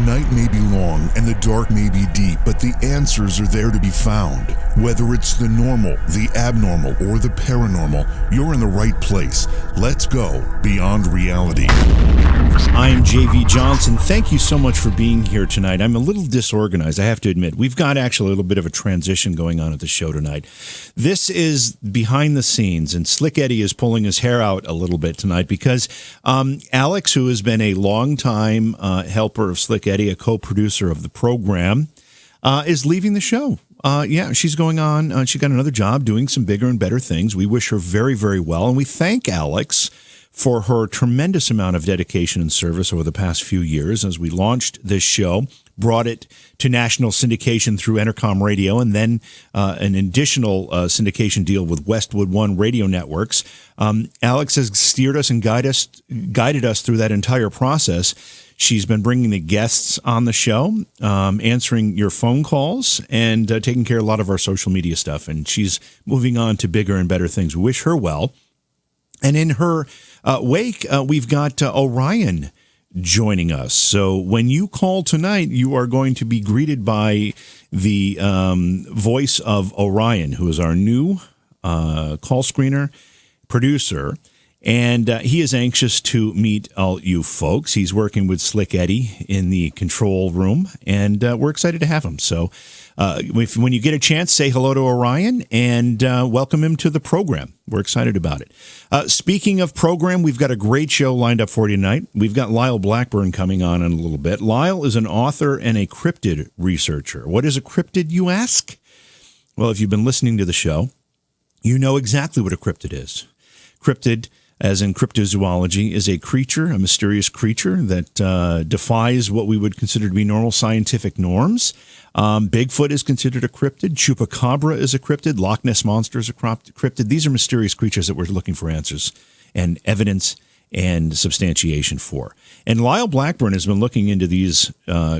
night may be long and the dark may be deep, but the answers are there to be found. Whether it's the normal, the abnormal, or the paranormal, you're in the right place. Let's go beyond reality. I am JV Johnson. Thank you so much for being here tonight. I'm a little disorganized, I have to admit. We've got actually a little bit of a transition going on at the show tonight. This is behind the scenes, and Slick Eddie is pulling his hair out a little bit tonight because Alex, who has been a longtime helper of Slick Eddie, a co-producer of the program, is leaving the show. She's going on. She got another job doing some bigger and better things. We wish her very, very well, and we thank Alex for her tremendous amount of dedication and service over the past few years as we launched this show, brought it to national syndication through Entercom Radio, and then an additional syndication deal with Westwood One Radio Networks. Alex has steered us and guided us through that entire process. She's been bringing the guests on the show, answering your phone calls, and taking care of a lot of our social media stuff. And she's moving on to bigger and better things. We wish her well. And in her wake, we've got Orion joining us. So when you call tonight, you are going to be greeted by the voice of Orion, who is our new call screener producer. And he is anxious to meet all you folks. He's working with Slick Eddie in the control room, and we're excited to have him. So when you get a chance, say hello to Orion and welcome him to the program. We're excited about it. Speaking of program, we've got a great show lined up for you tonight. We've got Lyle Blackburn coming on in a little bit. Lyle is an author and a cryptid researcher. What is a cryptid, you ask? Well, if you've been listening to the show, you know exactly what a cryptid is. Cryptid, as in cryptozoology, is a creature, a mysterious creature that defies what we would consider to be normal scientific norms. Bigfoot is considered a cryptid. Chupacabra is a cryptid. Loch Ness Monster is a cryptid. These are mysterious creatures that we're looking for answers and evidence and substantiation for. And Lyle Blackburn has been looking into these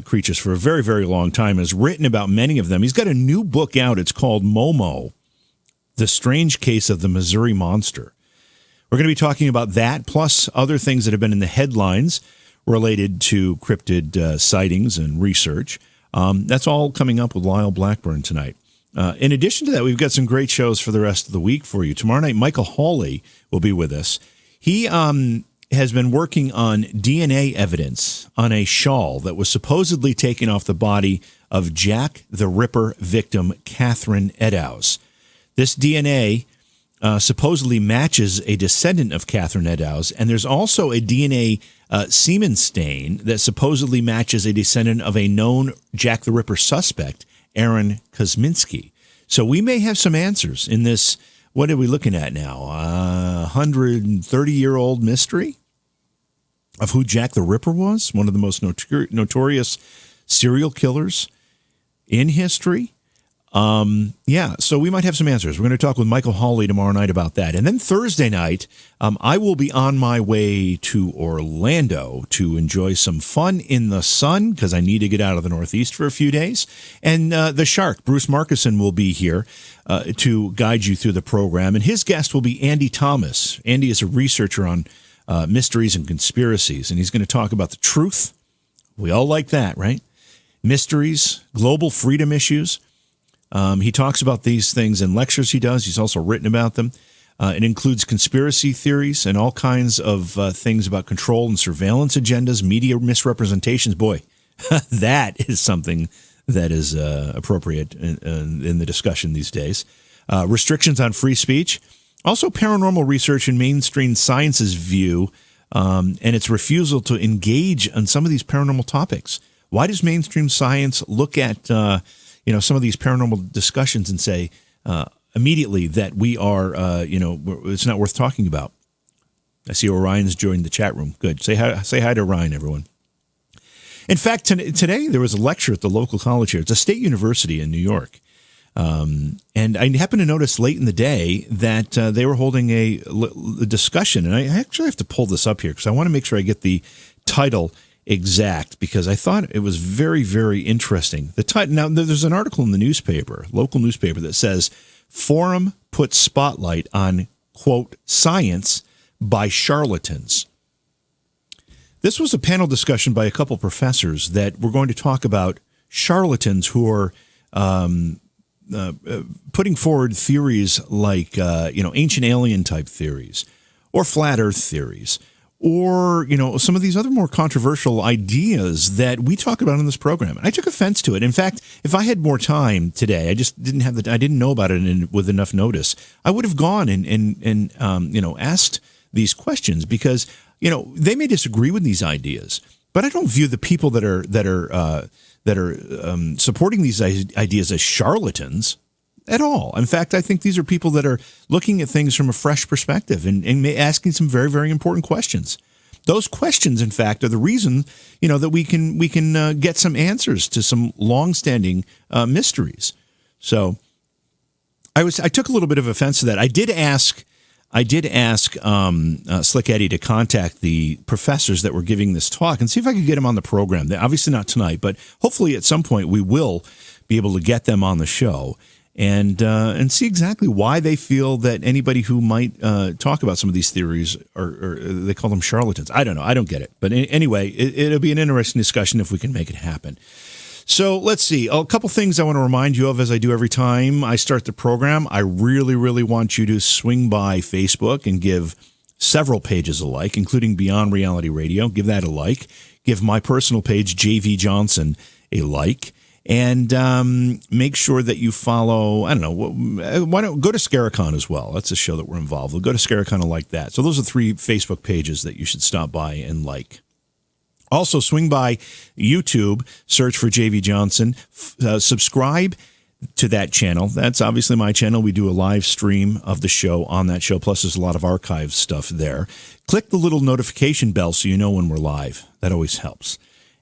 creatures for a very, very long time, has written about many of them. He's got a new book out. It's called Momo, The Strange Case of the Missouri Monster. We're going to be talking about that, plus other things that have been in the headlines related to cryptid sightings and research. That's all coming up with Lyle Blackburn tonight. In addition to that, we've got some great shows for the rest of the week for you. Tomorrow night, Michael Hawley will be with us. He has been working on DNA evidence on a shawl that was supposedly taken off the body of Jack the Ripper victim Catherine Eddowes. This DNA supposedly matches a descendant of Catherine Eddowes, and there's also a DNA semen stain that supposedly matches a descendant of a known Jack the Ripper suspect, Aaron Kosminski. So we may have some answers in this, what are we looking at now, 130-year-old mystery of who Jack the Ripper was, one of the most notorious serial killers in history. So we might have some answers. We're going to talk with Michael Hawley tomorrow night about that. And then Thursday night, I will be on my way to Orlando to enjoy some fun in the sun because I need to get out of the Northeast for a few days. And the Shark, Bruce Markison, will be here to guide you through the program. And his guest will be Andy Thomas. Andy is a researcher on mysteries and conspiracies, and he's going to talk about the truth. We all like that, right? Mysteries, global freedom issues. He talks about these things in lectures he does. He's also written about them. It includes conspiracy theories and all kinds of things about control and surveillance agendas, media misrepresentations. Boy, that is something that is appropriate in the discussion these days. Restrictions on free speech. Also paranormal research and mainstream science's view and its refusal to engage on some of these paranormal topics. Why does mainstream science look at some of these paranormal discussions and say immediately that we are, it's not worth talking about? I see Orion's joined the chat room. Good. Say hi to Orion, everyone. In fact, today there was a lecture at the local college here. It's a state university in New York. And I happened to notice late in the day that they were holding a discussion. And I actually have to pull this up here because I want to make sure I get the title exact, because I thought it was very, very interesting. Now, there's an article in the newspaper, local newspaper, that says, Forum puts spotlight on, quote, science by charlatans. This was a panel discussion by a couple professors that we're going to talk about charlatans who are putting forward theories like, ancient alien type theories or flat earth theories or, some of these other more controversial ideas that we talk about in this program. And I took offense to it. In fact, if I had more time today, I just didn't have I didn't know about it with enough notice, I would have gone and asked these questions because, they may disagree with these ideas, but I don't view the people that are supporting these ideas as charlatans at all. In fact, I think these are people that are looking at things from a fresh perspective and asking some very, very important questions. Those questions, in fact, are the reason, that we can get some answers to some longstanding mysteries. So I took a little bit of offense to that. I did ask Slick Eddie to contact the professors that were giving this talk and see if I could get them on the program. Obviously not tonight, but hopefully at some point we will be able to get them on the show and see exactly why they feel that anybody who might talk about some of these theories or they call them charlatans. I don't know. I don't get it. But anyway, it'll be an interesting discussion if we can make it happen. So let's see. A couple things I want to remind you of as I do every time I start the program. I really, really want you to swing by Facebook and give several pages a like, including Beyond Reality Radio. Give that a like. Give my personal page, JV Johnson, a like. And make sure that you follow, why don't go to Scaricon as well. That's a show that we're involved with. Go to Scaricon and like that. So those are 3 Facebook pages that you should stop by and like. Also, swing by YouTube, search for JV Johnson, subscribe to that channel. That's obviously my channel. We do a live stream of the show on that show, plus there's a lot of archive stuff there. Click the little notification bell so you know when we're live. That always helps.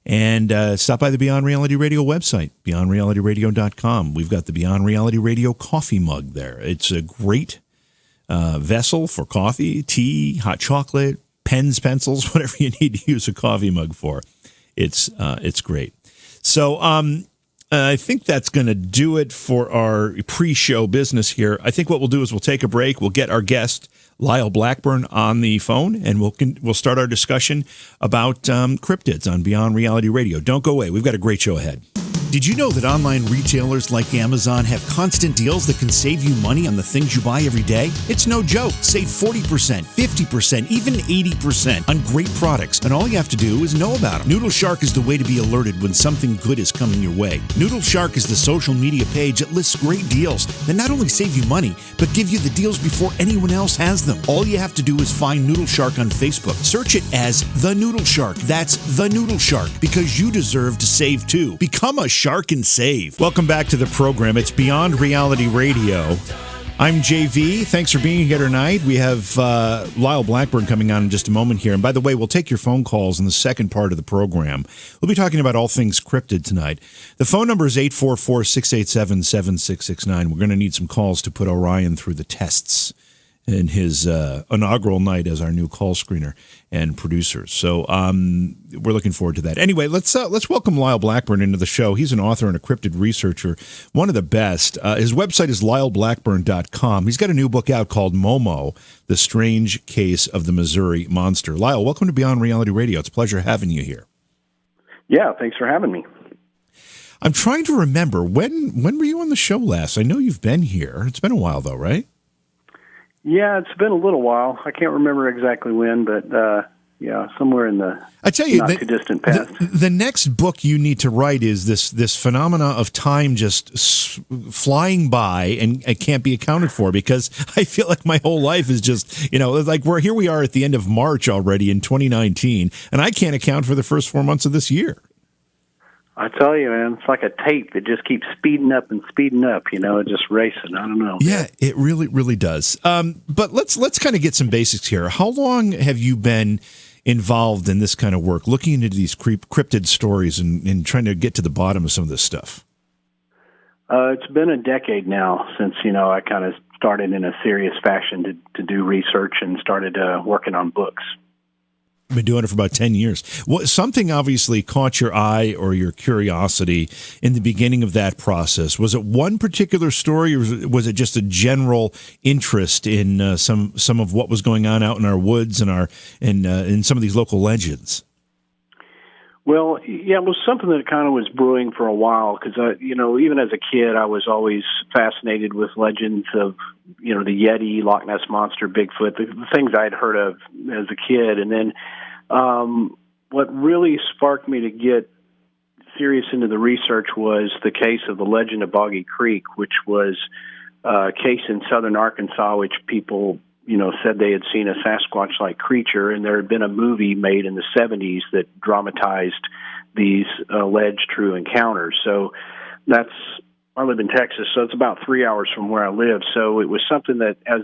And stop by the Beyond Reality Radio website, beyondrealityradio.com. We've got the Beyond Reality Radio coffee mug there. It's a great vessel for coffee, tea, hot chocolate, pens, pencils, whatever you need to use a coffee mug for. It's great. So I think that's going to do it for our pre-show business here. I think what we'll do is we'll take a break. We'll get our guest, Lyle Blackburn, on the phone, and we'll start our discussion about cryptids on Beyond Reality Radio. Don't go away. We've got a great show ahead. Did you know that online retailers like Amazon have constant deals that can save you money on the things you buy every day? It's no joke. Save 40%, 50%, even 80% on great products, and all you have to do is know about them. Noodle Shark is the way to be alerted when something good is coming your way. Noodle Shark is the social media page that lists great deals that not only save you money, but give you the deals before anyone else has them. All you have to do is find Noodle Shark on Facebook. Search it as The Noodle Shark. That's The Noodle Shark, because you deserve to save too. Become a shark and save. Welcome back to the program. It's Beyond Reality Radio. I'm JV. Thanks for being here tonight. We have Lyle Blackburn coming on in just a moment here. And by the way, we'll take your phone calls in the second part of the program. We'll be talking about all things cryptid tonight. The phone number is 844-687-7669. We're going to need some calls to put Orion through the tests in his inaugural night as our new call screener and producer. So we're looking forward to that. Anyway, let's welcome Lyle Blackburn into the show. He's an author and a cryptid researcher, one of the best. His website is lyleblackburn.com. He's got a new book out called Momo, The Strange Case of the Missouri Monster. Lyle, welcome to Beyond Reality Radio. It's a pleasure having you here. Yeah, thanks for having me. I'm trying to remember, when were you on the show last? I know you've been here. It's been a while, though, right? Yeah, it's been a little while. I can't remember exactly when, but somewhere in the too distant past. The next book you need to write is this phenomena of time just flying by and it can't be accounted for, because I feel like my whole life is just, like here we are at the end of March already in 2019, and I can't account for the first 4 months of this year. I tell you, man, it's like a tape that just keeps speeding up, just racing. I don't know. Yeah, it really, really does. But let's kind of get some basics here. How long have you been involved in this kind of work, looking into these cryptid stories and trying to get to the bottom of some of this stuff? It's been a decade now since, I kind of started in a serious fashion to do research and started working on books. Been doing it for about 10 years. Something obviously caught your eye or your curiosity in the beginning of that process. Was it one particular story, or was it just a general interest in some of what was going on out in our woods and in some of these local legends? Well, yeah, it was something that kind of was brewing for a while because, even as a kid, I was always fascinated with legends of, the Yeti, Loch Ness Monster, Bigfoot, the things I'd heard of as a kid. And then what really sparked me to get serious into the research was the case of the legend of Boggy Creek, which was a case in southern Arkansas, which people, said they had seen a Sasquatch-like creature, and there had been a movie made in the 70s that dramatized these alleged true encounters. So I live in Texas, so it's about 3 hours from where I live. So it was something that, as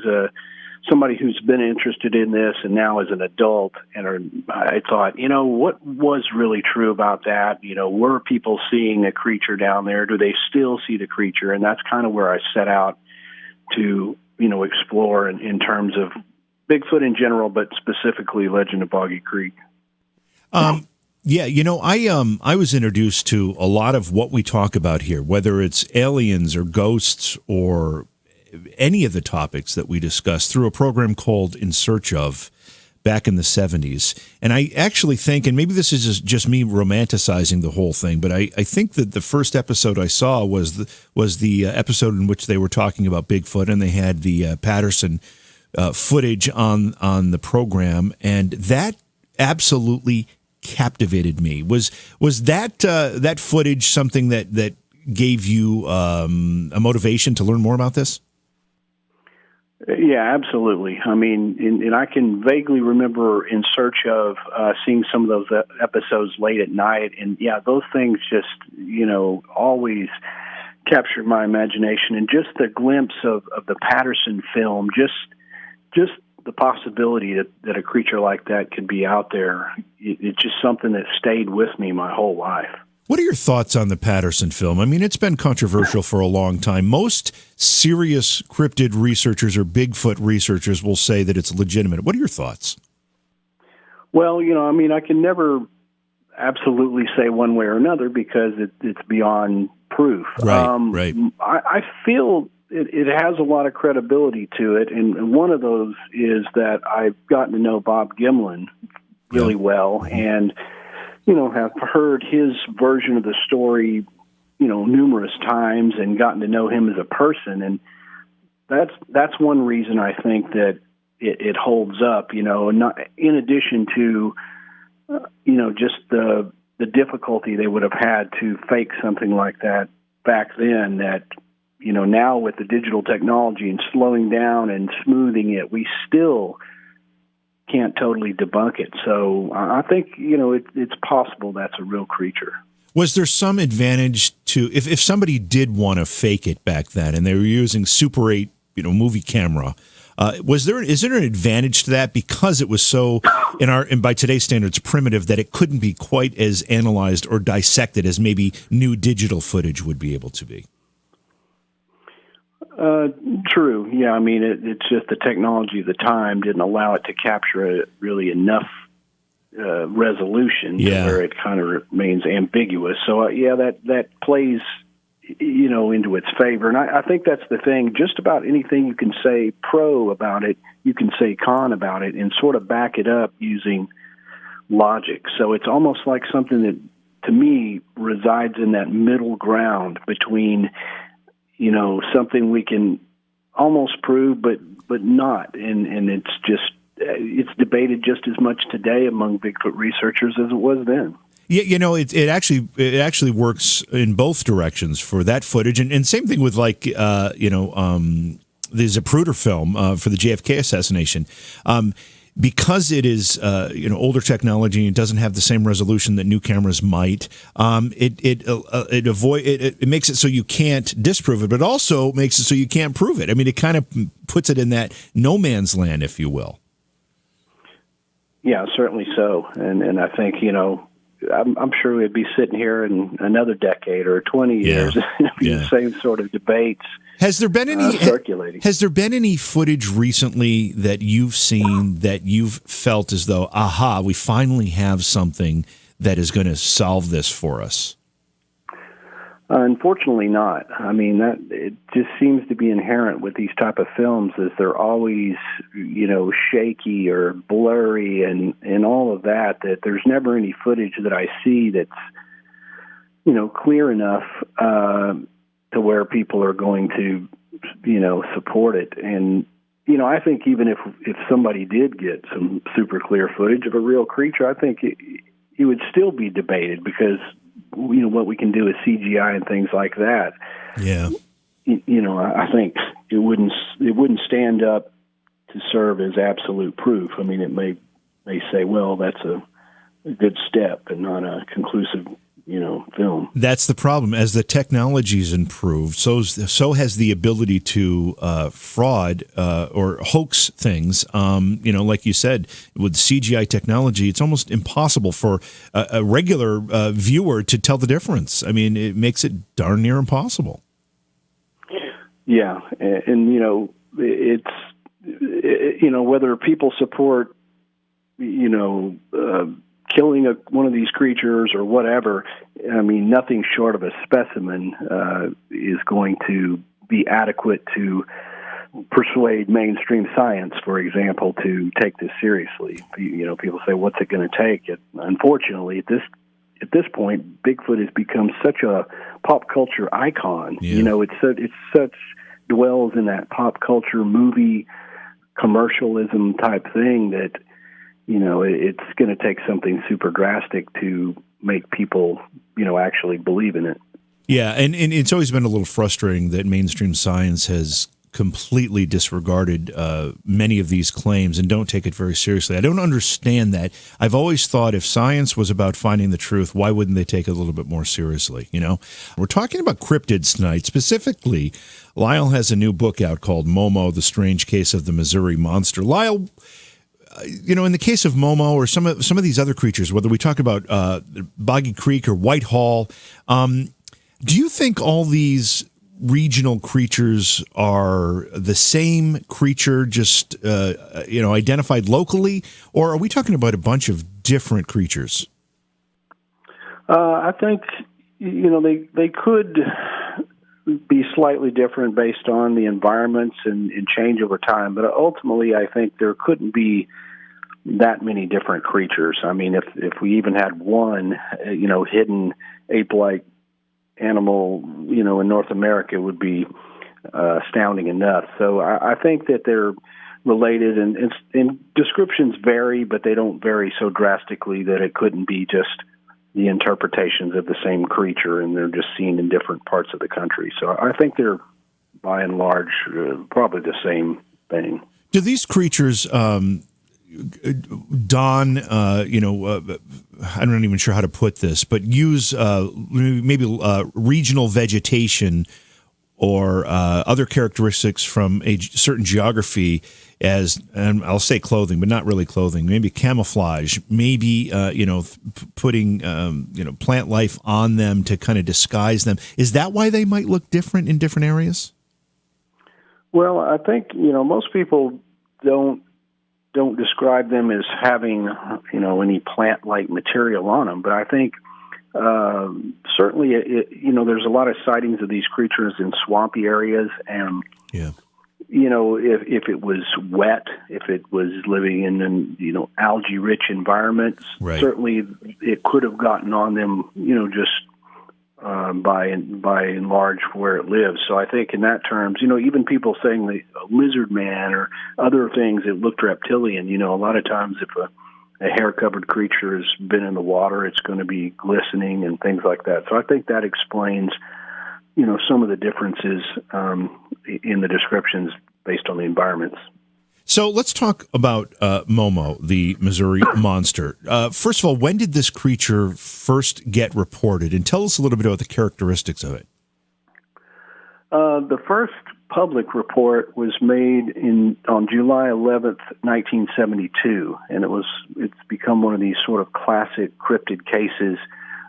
somebody who's been interested in this, and now as an adult, and I thought, what was really true about that? Were people seeing a creature down there? Do they still see the creature? And that's kind of where I set out to, explore in terms of Bigfoot in general, but specifically Legend of Boggy Creek. Yeah, I was introduced to a lot of what we talk about here, whether it's aliens or ghosts or any of the topics that we discuss, through a program called In Search Of back in the 70s. And I actually think, and maybe this is just me romanticizing the whole thing, but I think that the first episode I saw was the episode in which they were talking about Bigfoot, and they had the Patterson footage on the program, and that absolutely captivated me. Was that footage something that gave you a motivation to learn more about this? Yeah, absolutely. I mean, and I can vaguely remember In Search Of seeing some of those episodes late at night, and yeah, those things just always captured my imagination. And just the glimpse of the Patterson film, just the possibility that a creature like that could be out there, it's just something that stayed with me my whole life. What are your thoughts on the Patterson film? I mean, it's been controversial for a long time. Most serious cryptid researchers or Bigfoot researchers will say that it's legitimate. What are your thoughts? Well, I can never absolutely say one way or another because it's beyond proof. Right. I feel it has a lot of credibility to it, and one of those is that I've gotten to know Bob Gimlin really well, and have heard his version of the story, numerous times, and gotten to know him as a person, and that's one reason I think that it holds up. Not in addition to, just the difficulty they would have had to fake something like that back then. That now with the digital technology and slowing down and smoothing it, we still can't totally debunk it. So I think, it's possible that's a real creature. Was there some advantage to, if somebody did want to fake it back then and they were using Super 8, movie camera, is there an advantage to that because it was so, and by today's standards, primitive, that it couldn't be quite as analyzed or dissected as maybe new digital footage would be able to be? True. Yeah, I mean, it's just the technology of the time didn't allow it to capture really enough resolution to where it kind of remains ambiguous. So, that plays, into its favor. And I think that's the thing. Just about anything you can say pro about it, you can say con about it, and sort of back it up using logic. So it's almost like something that, to me, resides in that middle ground between something we can almost prove, but not. And it's debated just as much today among Bigfoot researchers as it was then. Yeah, it actually works in both directions for that footage, and same thing with the Zapruder film for the JFK assassination. Because it is older technology and it doesn't have the same resolution that new cameras might, it makes it so you can't disprove it, but also makes it so you can't prove it. I mean, it kind of puts it in that no man's land, if you will. Yeah, certainly so. And I think, I'm sure we'd be sitting here in another decade or 20 years, the same sort of debates. Has there been any circulating? Has there been any footage recently that you've seen that you've felt as though, we finally have something that is going to solve this for us? Unfortunately not. I mean, that it just seems to be inherent with these type of films, is they're always, shaky or blurry and all of that there's never any footage that I see that's, clear enough to where people are going to, support it. And, I think even if somebody did get some super clear footage of a real creature, I think it would still be debated, because what we can do with CGI and things like that. Yeah. I think it wouldn't stand up to serve as absolute proof. I mean, it may say, well, that's a good step and not a conclusive, film. That's the problem. As the technology's improved, so has the ability to fraud or hoax things. Like you said, with CGI technology, it's almost impossible for a regular viewer to tell the difference. I mean, it makes it darn near impossible. Yeah, and it's whether people support killing one of these creatures or whatever, I mean, nothing short of a specimen is going to be adequate to persuade mainstream science, for example, to take this seriously. People say, "What's it going to take?" Unfortunately, at this point, Bigfoot has become such a pop culture icon. Yeah. It's such dwells in that pop culture movie commercialism type thing that. It's going to take something super drastic to make people, actually believe in it. Yeah, and it's always been a little frustrating that mainstream science has completely disregarded many of these claims and don't take it very seriously. I don't understand that. I've always thought if science was about finding the truth, why wouldn't they take it a little bit more seriously? We're talking about cryptids tonight. Specifically, Lyle has a new book out called Momo, The Strange Case of the Missouri Monster. Lyle, in the case of Momo or some of these other creatures, whether we talk about Boggy Creek or Whitehall, do you think all these regional creatures are the same creature, just identified locally, or are we talking about a bunch of different creatures? I think they could be slightly different based on the environments and change over time, but ultimately I think there couldn't be that many different creatures. I mean, if we even had one, hidden ape-like animal, in North America, it would be astounding enough. So I think that they're related, and descriptions vary, but they don't vary so drastically that it couldn't be just the interpretations of the same creature, and they're just seen in different parts of the country. So I think they're, by and large, probably the same thing. Do these creatures don, I'm not even sure how to put this, but use maybe regional vegetation or other characteristics from a certain geography as, and I'll say clothing, but not really clothing, maybe camouflage, maybe, putting, plant life on them to kind of disguise them. Is that why they might look different in different areas? Well, I think, most people don't describe them as having, any plant-like material on them. But I think certainly, there's a lot of sightings of these creatures in swampy areas. And, if it was wet, if it was living in, algae-rich environments, right, certainly it could have gotten on them, just by and large where it lives. So I think in that terms, even people saying the lizard man or other things that looked reptilian, a lot of times if a hair-covered creature has been in the water, it's going to be glistening and things like that. So I think that explains, some of the differences in the descriptions based on the environments. So let's talk about Momo, the Missouri monster. First of all, when did this creature first get reported? And tell us a little bit about the characteristics of it. The first public report was made on July 11th, 1972, and it's become one of these sort of classic cryptid cases,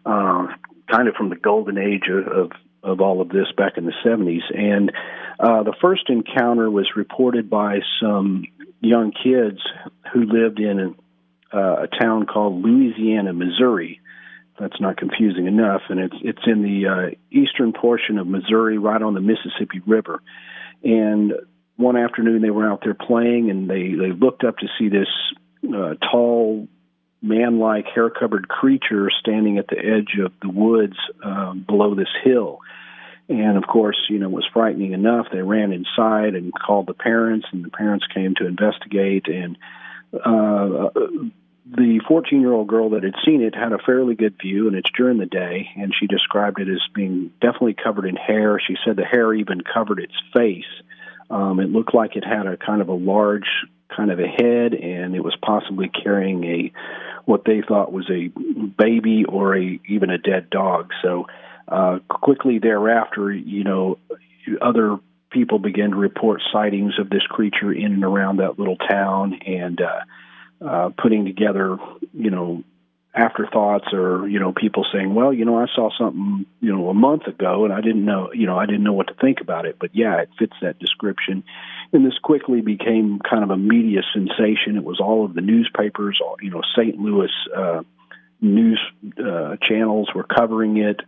kind of from the golden age of all of this back in the 70s. And the first encounter was reported by some young kids who lived in a town called Louisiana, Missouri. that's not confusing enough. And it's in the eastern portion of Missouri, right on the Mississippi River. And one afternoon they were out there playing, and they looked up to see this tall, man-like, hair-covered creature standing at the edge of the woods below this hill. And, of course, it was frightening enough. They ran inside and called the parents, and the parents came to investigate. And the 14-year-old girl that had seen it had a fairly good view, and it's during the day, and she described it as being definitely covered in hair. She said the hair even covered its face. It looked like it had a kind of a large kind of a head, and it was possibly carrying what they thought was a baby or even a dead dog. So quickly thereafter, other people began to report sightings of this creature in and around that little town, and putting together, afterthoughts, or people saying, well, I saw something, a month ago, and I didn't know what to think about it. But yeah, it fits that description. And this quickly became kind of a media sensation. It was all of the newspapers, St. Louis news channels were covering it.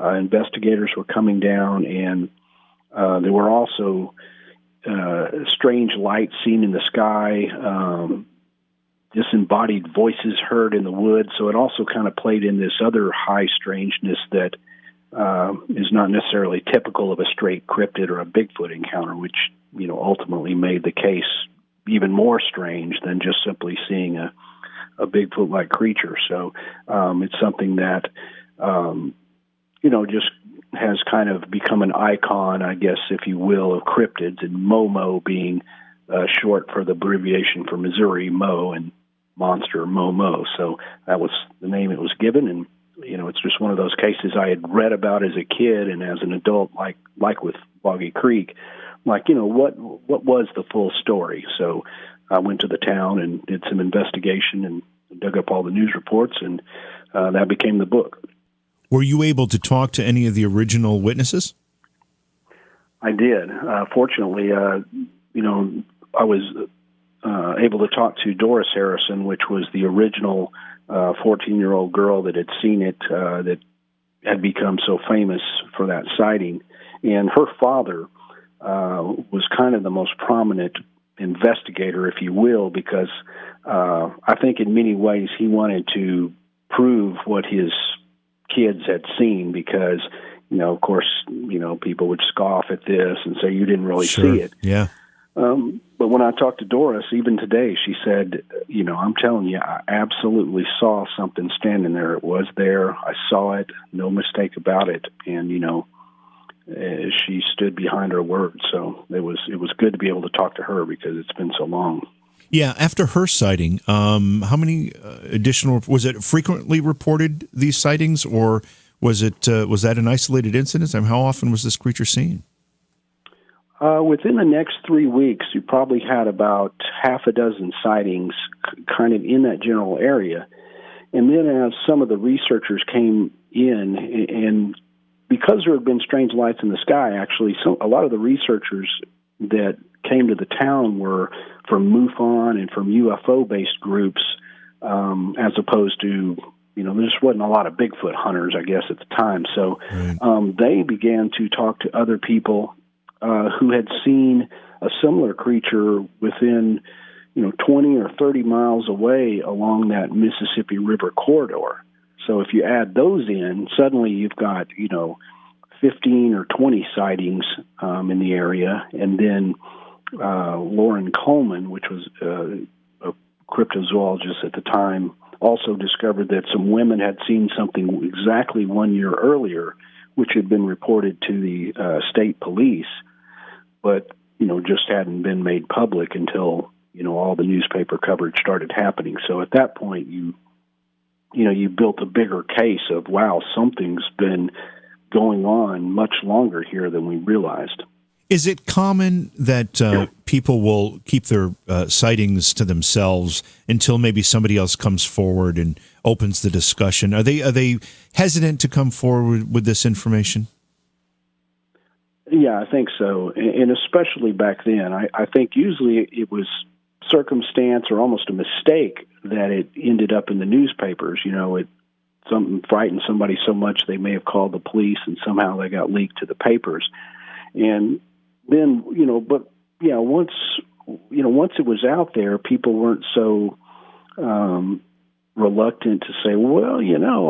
Investigators were coming down, and there were also strange lights seen in the sky, disembodied voices heard in the woods. So it also kind of played in this other high strangeness that is not necessarily typical of a straight cryptid or a Bigfoot encounter, which, ultimately made the case even more strange than just simply seeing a Bigfoot-like creature. So it's something that, just has kind of become an icon, I guess, if you will, of cryptids, and Momo being short for the abbreviation for Missouri, Mo, and monster, Momo. So that was the name it was given, and it's just one of those cases I had read about as a kid, and as an adult, like with Boggy Creek, what was the full story? So I went to the town and did some investigation and dug up all the news reports, and that became the book. Were you able to talk to any of the original witnesses? I did. Fortunately, I was able to talk to Doris Harrison, which was the original 14-year-old girl that had seen it, that had become so famous for that sighting. And her father was kind of the most prominent investigator, if you will, because I think in many ways he wanted to prove what his kids had seen, because, of course, people would scoff at this and say you didn't really see it. Yeah. But when I talked to Doris, even today, she said, I'm telling you, I absolutely saw something standing there. It was there. I saw it. No mistake about it. And, she stood behind her word. So it was good to be able to talk to her, because it's been so long. Yeah. After her sighting, how many additional, was it frequently reported, these sightings, or was that an isolated incident? How often was this creature seen? Within the next 3 weeks, you probably had about half a dozen sightings kind of in that general area. And then as some of the researchers came in, and because there had been strange lights in the sky, actually, a lot of the researchers that came to the town were from MUFON and from UFO-based groups, as opposed to, there just wasn't a lot of Bigfoot hunters, I guess, at the time. So they began to talk to other people who had seen a similar creature within, 20 or 30 miles away along that Mississippi River corridor. So if you add those in, suddenly you've got, 15 or 20 sightings in the area. And then Lauren Coleman, which was a cryptozoologist at the time, also discovered that some women had seen something exactly 1 year earlier, which had been reported to the state police, but, just hadn't been made public until, all the newspaper coverage started happening. So at that point, you built a bigger case of, wow, something's been going on much longer here than we realized. Is it common that people will keep their sightings to themselves until maybe somebody else comes forward and opens the discussion? Are they hesitant to come forward with this information? Yeah, I think so, and especially back then. I think usually it was circumstance or almost a mistake that it ended up in the newspapers. something frightened somebody so much they may have called the police, and somehow they got leaked to the papers. And then, but yeah, once it was out there, people weren't so reluctant to say, well,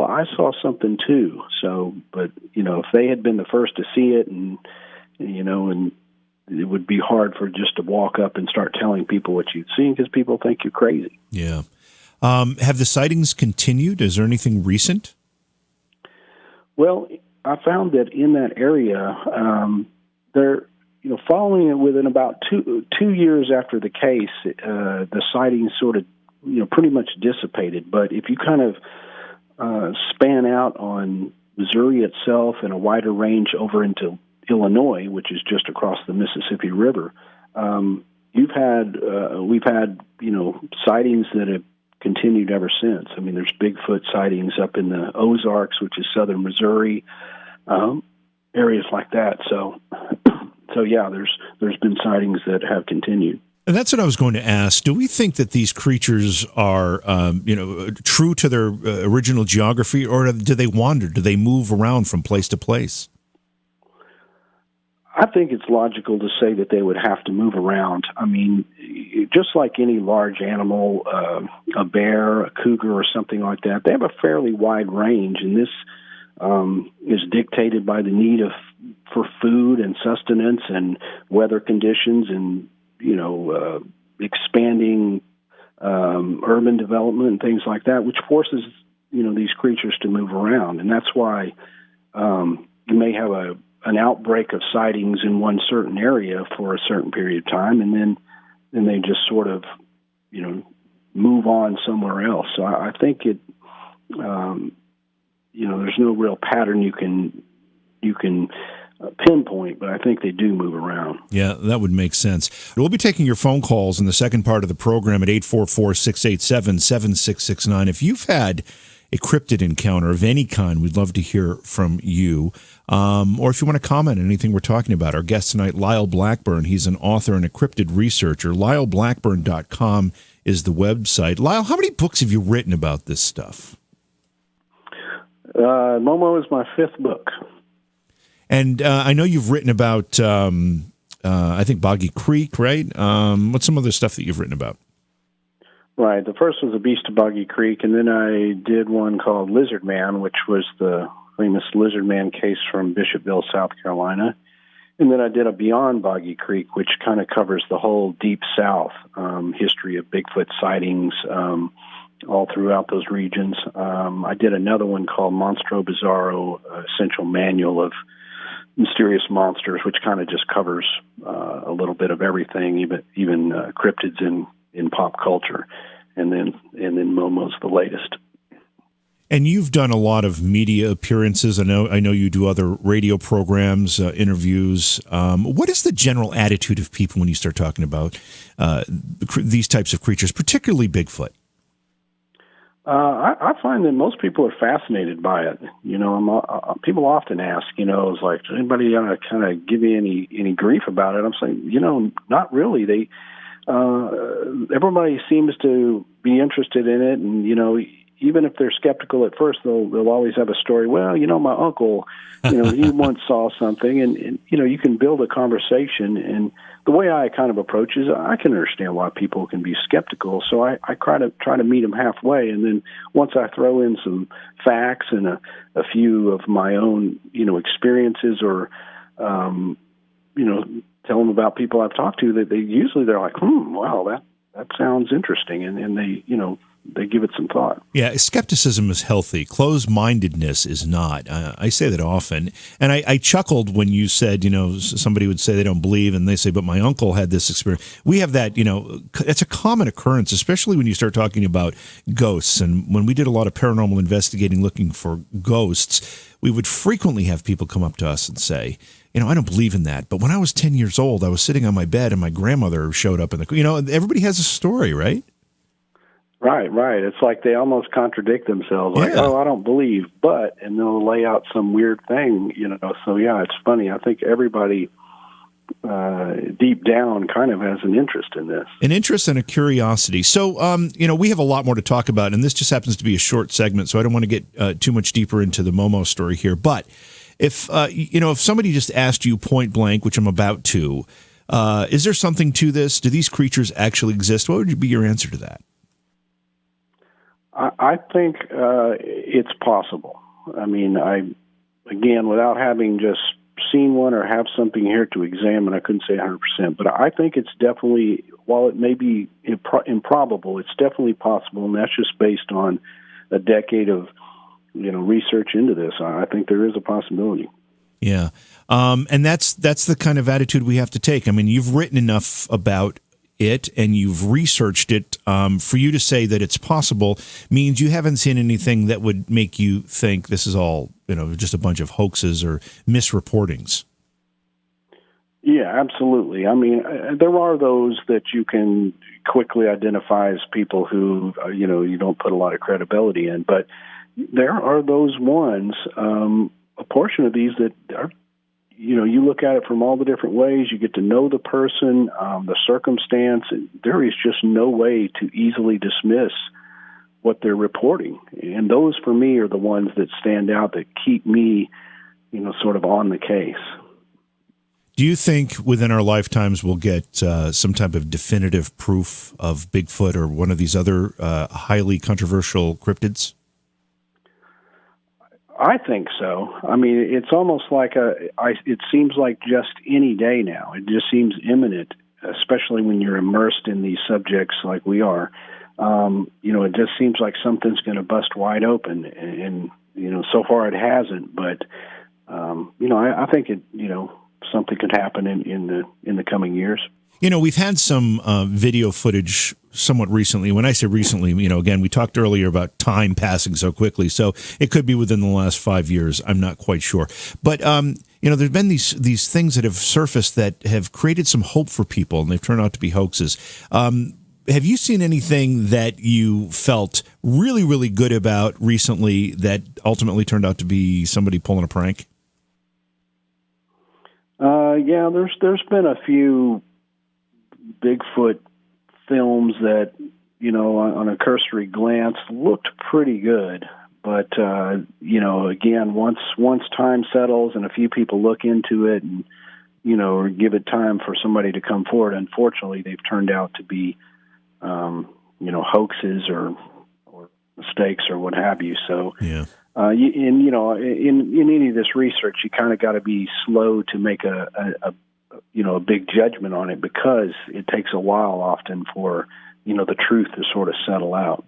I saw something too. So, but, if they had been the first to see it, and it would be hard for just to walk up and start telling people what you'd seen, because people think you're crazy. Yeah. Have the sightings continued? Is there anything recent? Well, I found that in that area, following it within about two years after the case, the sightings sort of, pretty much dissipated. But if you kind of span out on Missouri itself and a wider range over into Illinois, which is just across the Mississippi River, we've had sightings that have continued ever since. I mean, there's Bigfoot sightings up in the Ozarks, which is southern Missouri, areas like that. So yeah, there's been sightings that have continued. And that's what I was going to ask. Do we think that these creatures are, true to their original geography, or do they wander? Do they move around from place to place? I think it's logical to say that they would have to move around. I mean, just like any large animal, a bear, a cougar, or something like that, they have a fairly wide range, and this is dictated by the need for food and sustenance and weather conditions and, expanding urban development and things like that, which forces, these creatures to move around. And that's why you may have an outbreak of sightings in one certain area for a certain period of time, and then they just sort of, move on somewhere else. So I think it, there's no real pattern you can pinpoint, but I think they do move around. Yeah, that would make sense. We'll be taking your phone calls in the second part of the program at 844-687-7669. If you've had a cryptid encounter of any kind, we'd love to hear from you. Or if you want to comment on anything we're talking about. Our guest tonight, Lyle Blackburn. He's an author and a cryptid researcher. LyleBlackburn.com is the website. Lyle, how many books have you written about this stuff? Momo is my fifth book. And I know you've written about, I think, Boggy Creek, right? What's some other stuff that you've written about? Right. The first was The Beast of Boggy Creek, and then I did one called Lizard Man, which was the famous Lizard Man case from Bishopville, South Carolina. And then I did a Beyond Boggy Creek, which kind of covers the whole Deep South history of Bigfoot sightings all throughout those regions. I did another one called Monstro Bizarro, Essential Manual of Mysterious Monsters, which kind of just covers a little bit of everything, even cryptids in pop culture. And then Momo's the latest. And you've done a lot of media appearances. I know you do other radio programs, interviews. What is the general attitude of people when you start talking about these types of creatures, particularly Bigfoot? I find that most people are fascinated by it. People often ask, it's like, does anybody kind of give me any grief about it? I'm saying, not really. Everybody seems to be interested in it, and even if they're skeptical at first, they'll always have a story. Well, my uncle, he once saw something, and you can build a conversation. And the way I kind of approach is, I can understand why people can be skeptical, so I try to meet them halfway. And then once I throw in some facts and a few of my own, experiences, or tell them about people I've talked to, that they're like, wow, that sounds interesting, and they give it some thought. Yeah, skepticism is healthy. Closed-mindedness is not. I say that often. And I chuckled when you said, somebody would say they don't believe, and they say, but my uncle had this experience. We have that, it's a common occurrence, especially when you start talking about ghosts. And when we did a lot of paranormal investigating looking for ghosts, we would frequently have people come up to us and say, I don't believe in that. But when I was 10 years old, I was sitting on my bed and my grandmother showed up in everybody has a story, right? Right. It's like they almost contradict themselves. Like, I don't believe, and they'll lay out some weird thing, So yeah, it's funny. I think everybody deep down kind of has an interest in this. An interest and a curiosity. So, we have a lot more to talk about, and this just happens to be a short segment, so I don't want to get too much deeper into the Momo story here. But if somebody just asked you point blank, which I'm about to, is there something to this? Do these creatures actually exist? What would be your answer to that? I think it's possible. I mean, again, without having just seen one or have something here to examine, I couldn't say 100%. But I think it's definitely, while it may be improbable, it's definitely possible, and that's just based on a decade of research into this. I think there is a possibility. Yeah, and that's the kind of attitude we have to take. I mean, you've written enough about it and you've researched it. For you to say that it's possible means you haven't seen anything that would make you think this is all, just a bunch of hoaxes or misreportings. Yeah, absolutely. I mean, there are those that you can quickly identify as people who, you don't put a lot of credibility in, but there are those ones, a portion of these that are, you look at it from all the different ways, you get to know the person, the circumstance, and there is just no way to easily dismiss what they're reporting. And those, for me, are the ones that stand out, that keep me, sort of on the case. Do you think within our lifetimes we'll get some type of definitive proof of Bigfoot or one of these other highly controversial cryptids? I think so. I mean, it's almost like it seems like just any day now. It just seems imminent, especially when you're immersed in these subjects like we are. It just seems like something's going to bust wide open, and so far it hasn't. But I think it. Something could happen in the coming years. We've had some video footage somewhat recently. When I say recently, again, we talked earlier about time passing so quickly, so it could be within the last 5 years. I'm not quite sure. But, there's been these things that have surfaced that have created some hope for people, and they've turned out to be hoaxes. Have you seen anything that you felt really, really good about recently that ultimately turned out to be somebody pulling a prank? Yeah, there's been a few Bigfoot films that, on a cursory glance looked pretty good. But, again, once time settles and a few people look into it and, or give it time for somebody to come forward, unfortunately, they've turned out to be, hoaxes or mistakes or what have you. So, yeah. In any of this research, you kind of got to be slow to make a big judgment on it, because it takes a while often for, the truth to sort of settle out.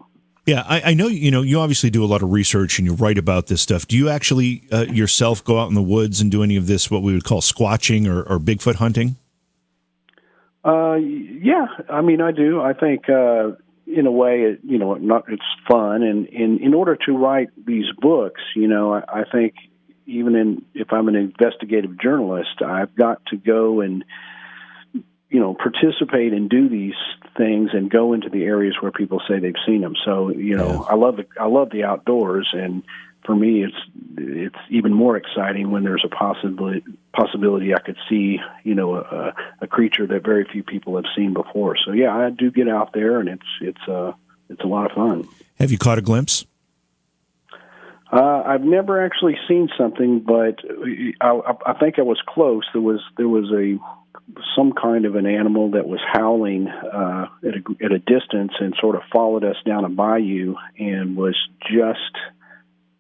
Yeah, I know, you obviously do a lot of research and you write about this stuff. Do you actually yourself go out in the woods and do any of this, what we would call squatching or Bigfoot hunting? Yeah, I mean, I do. I think, in a way, it's fun. And in order to write these books, I think if I'm an investigative journalist, I've got to go and, participate and do these things and go into the areas where people say they've seen them. So, I love the outdoors, and for me, it's even more exciting when there's a possibility I could see, a creature that very few people have seen before. So yeah, I do get out there, and it's a lot of fun. Have you caught a glimpse? I've never actually seen something, but I think I was close. There was some kind of an animal that was howling at a distance and sort of followed us down a bayou and was just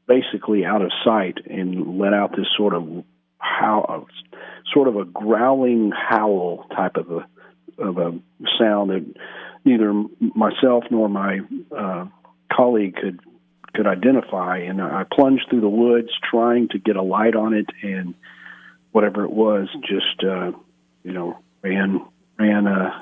basically out of sight and let out this sort of a growling howl type of a sound that neither myself nor my colleague could identify. And I plunged through the woods trying to get a light on it, and whatever it was just ran.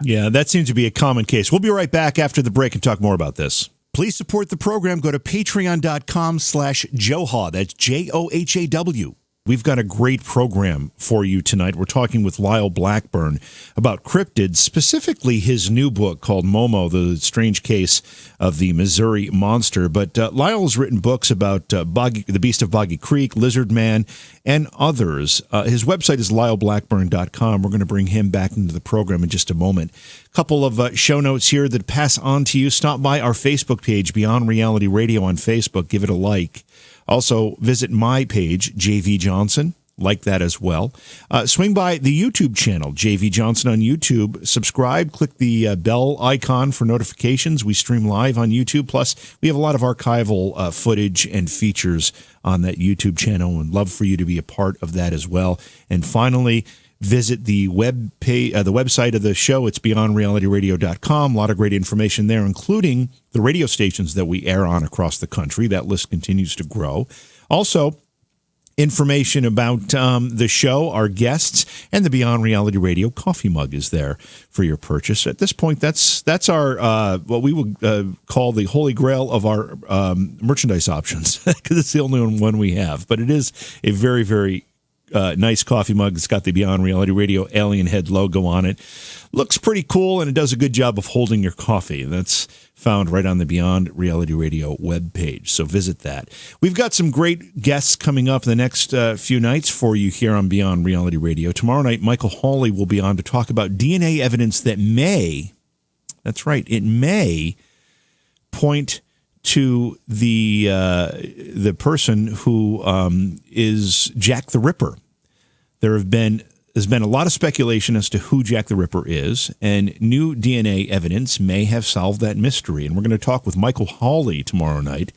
Yeah, that seems to be a common case. We'll be right back after the break and talk more about this. Please support the program. Go to patreon.com/Johhaw. That's JOHAW. We've got a great program for you tonight. We're talking with Lyle Blackburn about cryptids, specifically his new book called Momo, The Strange Case of the Missouri Monster. But Lyle's written books about the Beast of Boggy Creek, Lizard Man, and others. His website is lyleblackburn.com. We're going to bring him back into the program in just a moment. A couple of show notes here that pass on to you. Stop by our Facebook page, Beyond Reality Radio on Facebook. Give it a like. Also, visit my page, JV Johnson. Like that as well. Swing by the YouTube channel, JV Johnson on YouTube. Subscribe. Click the bell icon for notifications. We stream live on YouTube. Plus, we have a lot of archival footage and features on that YouTube channel, and love for you to be a part of that as well. And finally, visit the website of the show. It's beyondrealityradio.com. A lot of great information there, including the radio stations that we air on across the country. That list continues to grow. Also, information about the show, our guests, and the Beyond Reality Radio coffee mug is there for your purchase. At this point, that's our what we would call the holy grail of our merchandise options, because it's the only one we have. But it is a very, very nice coffee mug. It's got the Beyond Reality Radio alien head logo on it. Looks pretty cool, and it does a good job of holding your coffee. That's found right on the Beyond Reality Radio webpage, so visit that. We've got some great guests coming up in the next few nights for you here on Beyond Reality Radio. Tomorrow night, Michael Hawley will be on to talk about DNA evidence that may, that's right, it may point to the person who is Jack the Ripper. There's been a lot of speculation as to who Jack the Ripper is, and new DNA evidence may have solved that mystery. And we're going to talk with Michael Hawley tomorrow night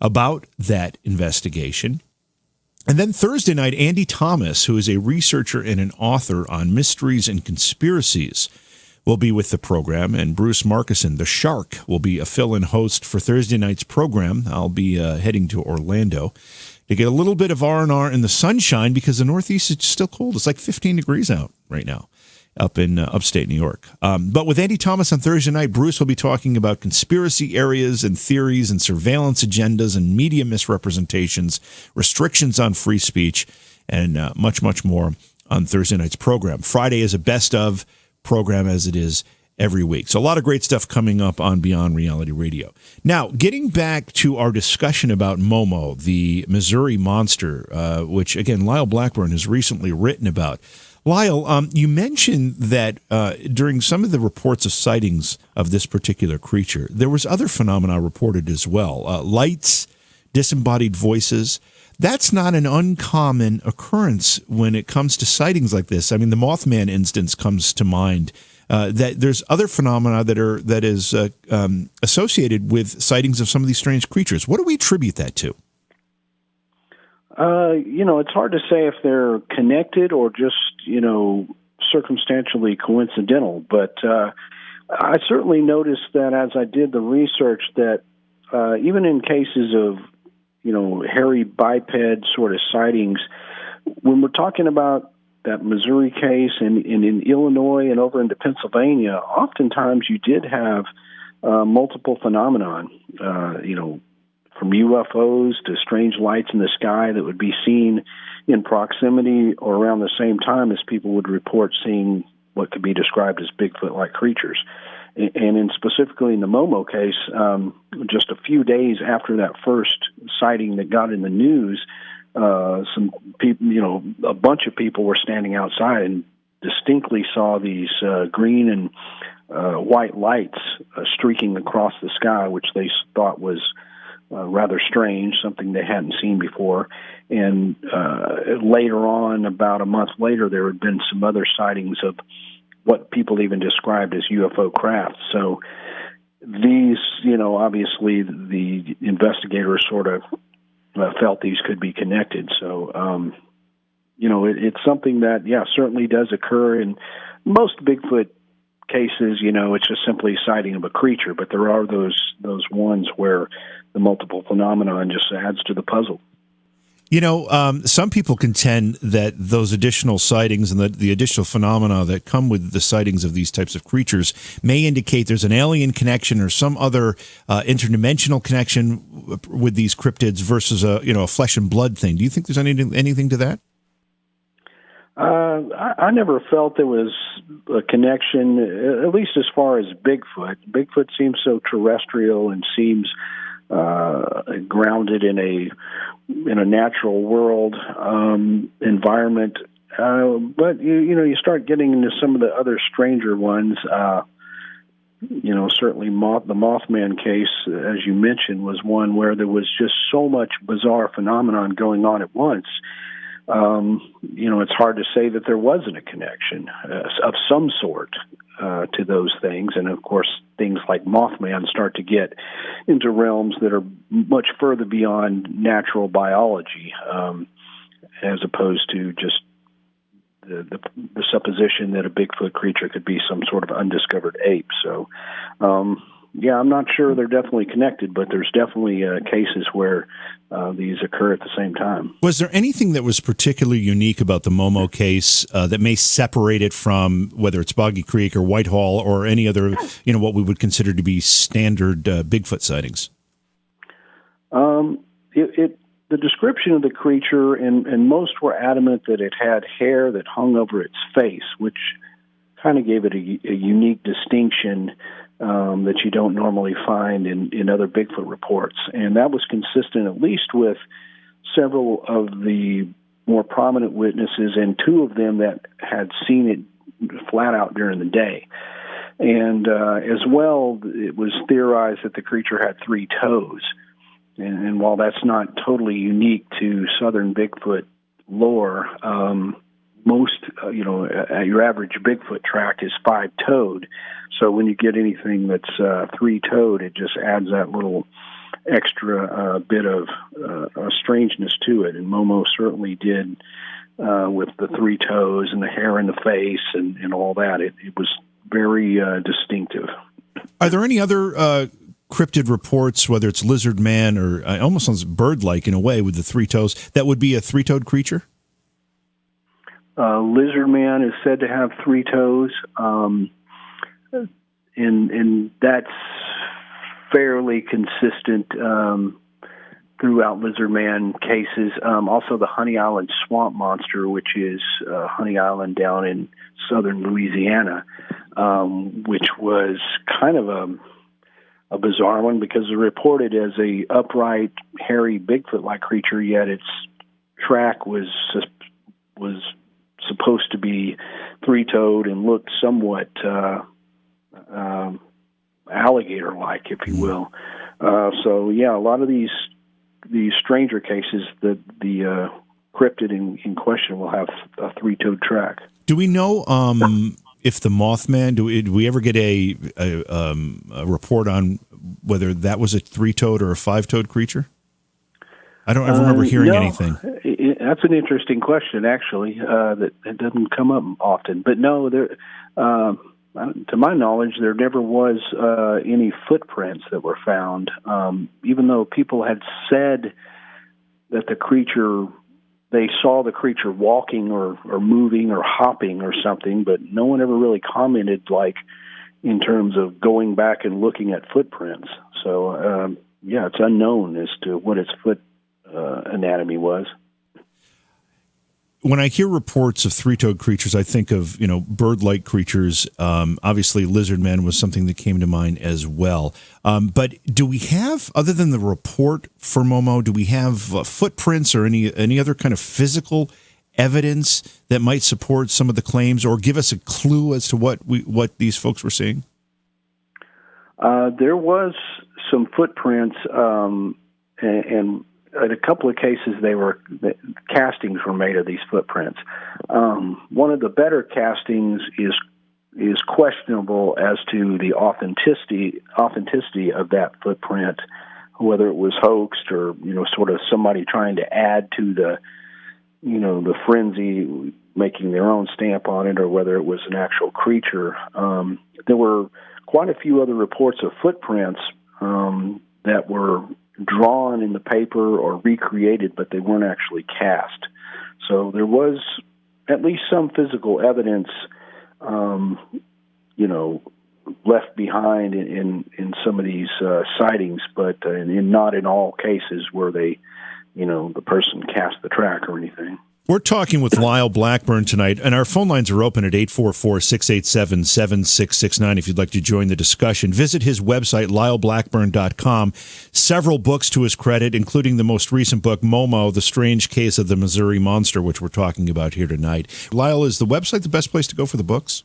about that investigation. And then Thursday night, Andy Thomas, who is a researcher and an author on mysteries and conspiracies, will be with the program, and Bruce Markison, the Shark, will be a fill-in host for Thursday night's program. I'll be heading to Orlando to get a little bit of R&R in the sunshine, because the Northeast is still cold. It's like 15 degrees out right now up in upstate New York. But with Andy Thomas on Thursday night, Bruce will be talking about conspiracy areas and theories and surveillance agendas and media misrepresentations, restrictions on free speech, and much, much more on Thursday night's program. Friday is a best of program, as it is every week. So a lot of great stuff coming up on Beyond Reality Radio. Now, getting back to our discussion about Momo, the Missouri monster, which, again, Lyle Blackburn has recently written about. Lyle, you mentioned that during some of the reports of sightings of this particular creature, there was other phenomena reported as well. Lights, disembodied voices. That's not an uncommon occurrence when it comes to sightings like this. I mean, the Mothman instance comes to mind. That there's other phenomena that is associated with sightings of some of these strange creatures. What do we attribute that to? It's hard to say if they're connected or just, circumstantially coincidental. But I certainly noticed that as I did the research that even in cases of, hairy biped sort of sightings, when we're talking about that Missouri case and in Illinois and over into Pennsylvania, oftentimes you did have multiple phenomenon, from UFOs to strange lights in the sky that would be seen in proximity or around the same time as people would report seeing what could be described as Bigfoot-like creatures. And specifically in the Momo case, just a few days after that first sighting that got in the news, some people, a bunch of people were standing outside and distinctly saw these green and white lights streaking across the sky, which they thought was rather strange, something they hadn't seen before. And later on, about a month later, there had been some other sightings of what people even described as UFO craft. So these, obviously the investigators sort of felt these could be connected. So, it's something that, certainly does occur in most Bigfoot cases. It's just simply a sighting of a creature, but there are those ones where the multiple phenomenon just adds to the puzzle. Some people contend that those additional sightings and the additional phenomena that come with the sightings of these types of creatures may indicate there's an alien connection or some other interdimensional connection with these cryptids versus a flesh and blood thing. Do you think there's anything to that? I never felt there was a connection, at least as far as Bigfoot. Bigfoot seems so terrestrial and seems grounded in a natural world environment. But you start getting into some of the other stranger ones. Certainly the Mothman case, as you mentioned, was one where there was just so much bizarre phenomenon going on at once. It's hard to say that there wasn't a connection of some sort to those things. And, of course, things like Mothman start to get into realms that are much further beyond natural biology, as opposed to just the supposition that a Bigfoot creature could be some sort of undiscovered ape. So, I'm not sure they're definitely connected, but there's definitely cases where these occur at the same time. Was there anything that was particularly unique about the Momo case that may separate it from whether it's Boggy Creek or Whitehall or any other, what we would consider to be standard Bigfoot sightings? The description of the creature, and most were adamant that it had hair that hung over its face, which kind of gave it a unique distinction that you don't normally find in other Bigfoot reports. And that was consistent at least with several of the more prominent witnesses and two of them that had seen it flat out during the day. And as well, it was theorized that the creature had 3 toes. And while that's not totally unique to southern Bigfoot lore, most, your average Bigfoot track is 5-toed. So when you get anything that's 3-toed, it just adds that little extra bit of strangeness to it. And Momo certainly did with the 3 toes and the hair in the face and all that. It was very distinctive. Are there any other cryptid reports, whether it's lizard man or it almost sounds bird-like in a way with the 3 toes, that would be a 3-toed creature? Lizard man is said to have 3 toes, and that's fairly consistent throughout lizard man cases. Also, the Honey Island swamp monster, which is Honey Island down in southern Louisiana, which was kind of a bizarre one because it was reported as a upright, hairy Bigfoot-like creature, yet its track was supposed to be 3-toed and looked somewhat alligator-like, if you will. A lot of these stranger cases, the cryptid in question will have a 3-toed track. Do we know if the Mothman, do we ever get a report on whether that was a 3-toed or a 5-toed creature? I don't ever remember hearing anything. That's an interesting question, actually, that doesn't come up often. But no, to my knowledge, there never was any footprints that were found, even though people had said that they saw the creature walking or moving or hopping or something, but no one ever really commented, in terms of going back and looking at footprints. So, it's unknown as to what its foot anatomy was. When I hear reports of 3-toed creatures, I think of, bird-like creatures. Obviously, lizard man was something that came to mind as well. But do we have, other than the report for Momo, do we have footprints or any other kind of physical evidence that might support some of the claims or give us a clue as to what these folks were seeing? There was some footprints, and in a couple of cases, the castings were made of these footprints. One of the better castings is questionable as to the authenticity of that footprint, whether it was hoaxed or sort of somebody trying to add to the frenzy, making their own stamp on it, or whether it was an actual creature. There were quite a few other reports of footprints that were drawn in the paper or recreated, but they weren't actually cast. So there was at least some physical evidence, left behind in some of these sightings, but not in all cases were they, the person cast the track or anything. We're talking with Lyle Blackburn tonight, and our phone lines are open at 844-687-7669 if you'd like to join the discussion. Visit his website, lyleblackburn.com. Several books to his credit, including the most recent book, Momo, The Strange Case of the Missouri Monster, which we're talking about here tonight. Lyle, is the website the best place to go for the books?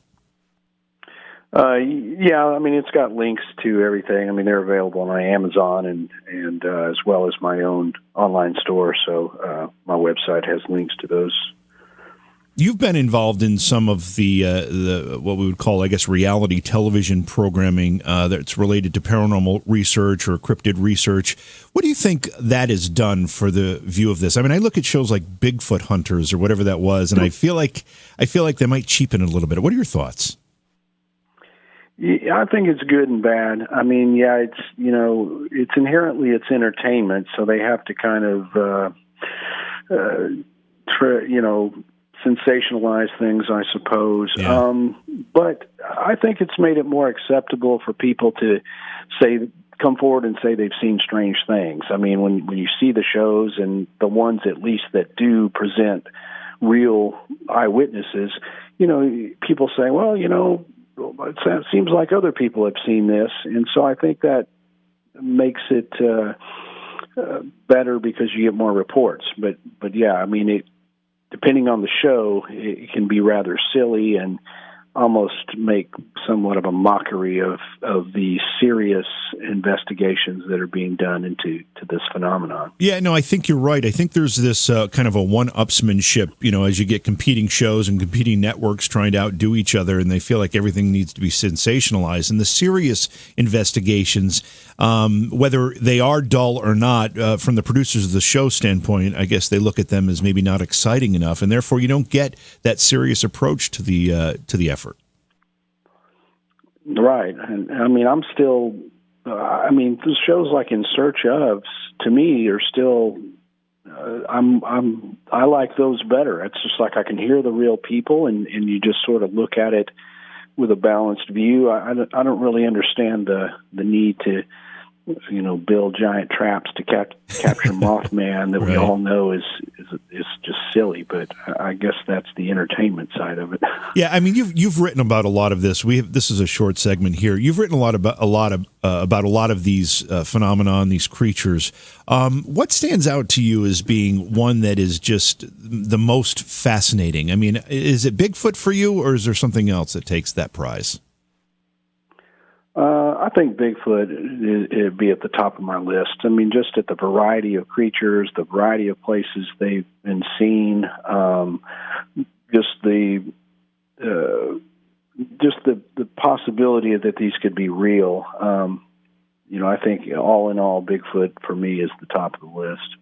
It's got links to everything. They're available on Amazon and as well as my own online store. So my website has links to those. You've been involved in some of the what we would call, I guess, reality television programming that's related to paranormal research or cryptid research. What do you think that has done for the view of this? I look at shows like Bigfoot Hunters or whatever that was, and I feel like they might cheapen it a little bit. What are your thoughts? Yeah, I think it's good and bad. It's inherently it's entertainment, so they have to kind of, sensationalize things, I suppose. Yeah. But I think it's made it more acceptable for people to come forward and say they've seen strange things. When you see the shows and the ones at least that do present real eyewitnesses, people say, well, it seems like other people have seen this, and so I think that makes it better because you get more reports. But yeah, depending on the show, it can be rather silly and almost make somewhat of a mockery of the serious investigations that are being done into this phenomenon. Yeah, no, I think you're right. I think there's this kind of a one-upsmanship, as you get competing shows and competing networks trying to outdo each other, and they feel like everything needs to be sensationalized. And the serious investigations, whether they are dull or not, from the producers of the show standpoint, I guess they look at them as maybe not exciting enough, and therefore you don't get that serious approach to the effort. Right, and I'm still. The shows like In Search Of, to me, are still. I like those better. It's just like I can hear the real people, and you just sort of look at it with a balanced view. I don't really understand the need to, build giant traps to capture Mothman that we all know is just silly. But I guess that's the entertainment side of it. Yeah, you've written about a lot of this. This is a short segment here. You've written about a lot of these phenomenon, these creatures. What stands out to you as being one that is just the most fascinating? Is it Bigfoot for you, or is there something else that takes that prize? I think Bigfoot it'd be at the top of my list. Just at the variety of creatures, the variety of places they've been seen, just the possibility that these could be real. I think all in all, Bigfoot for me is the top of the list.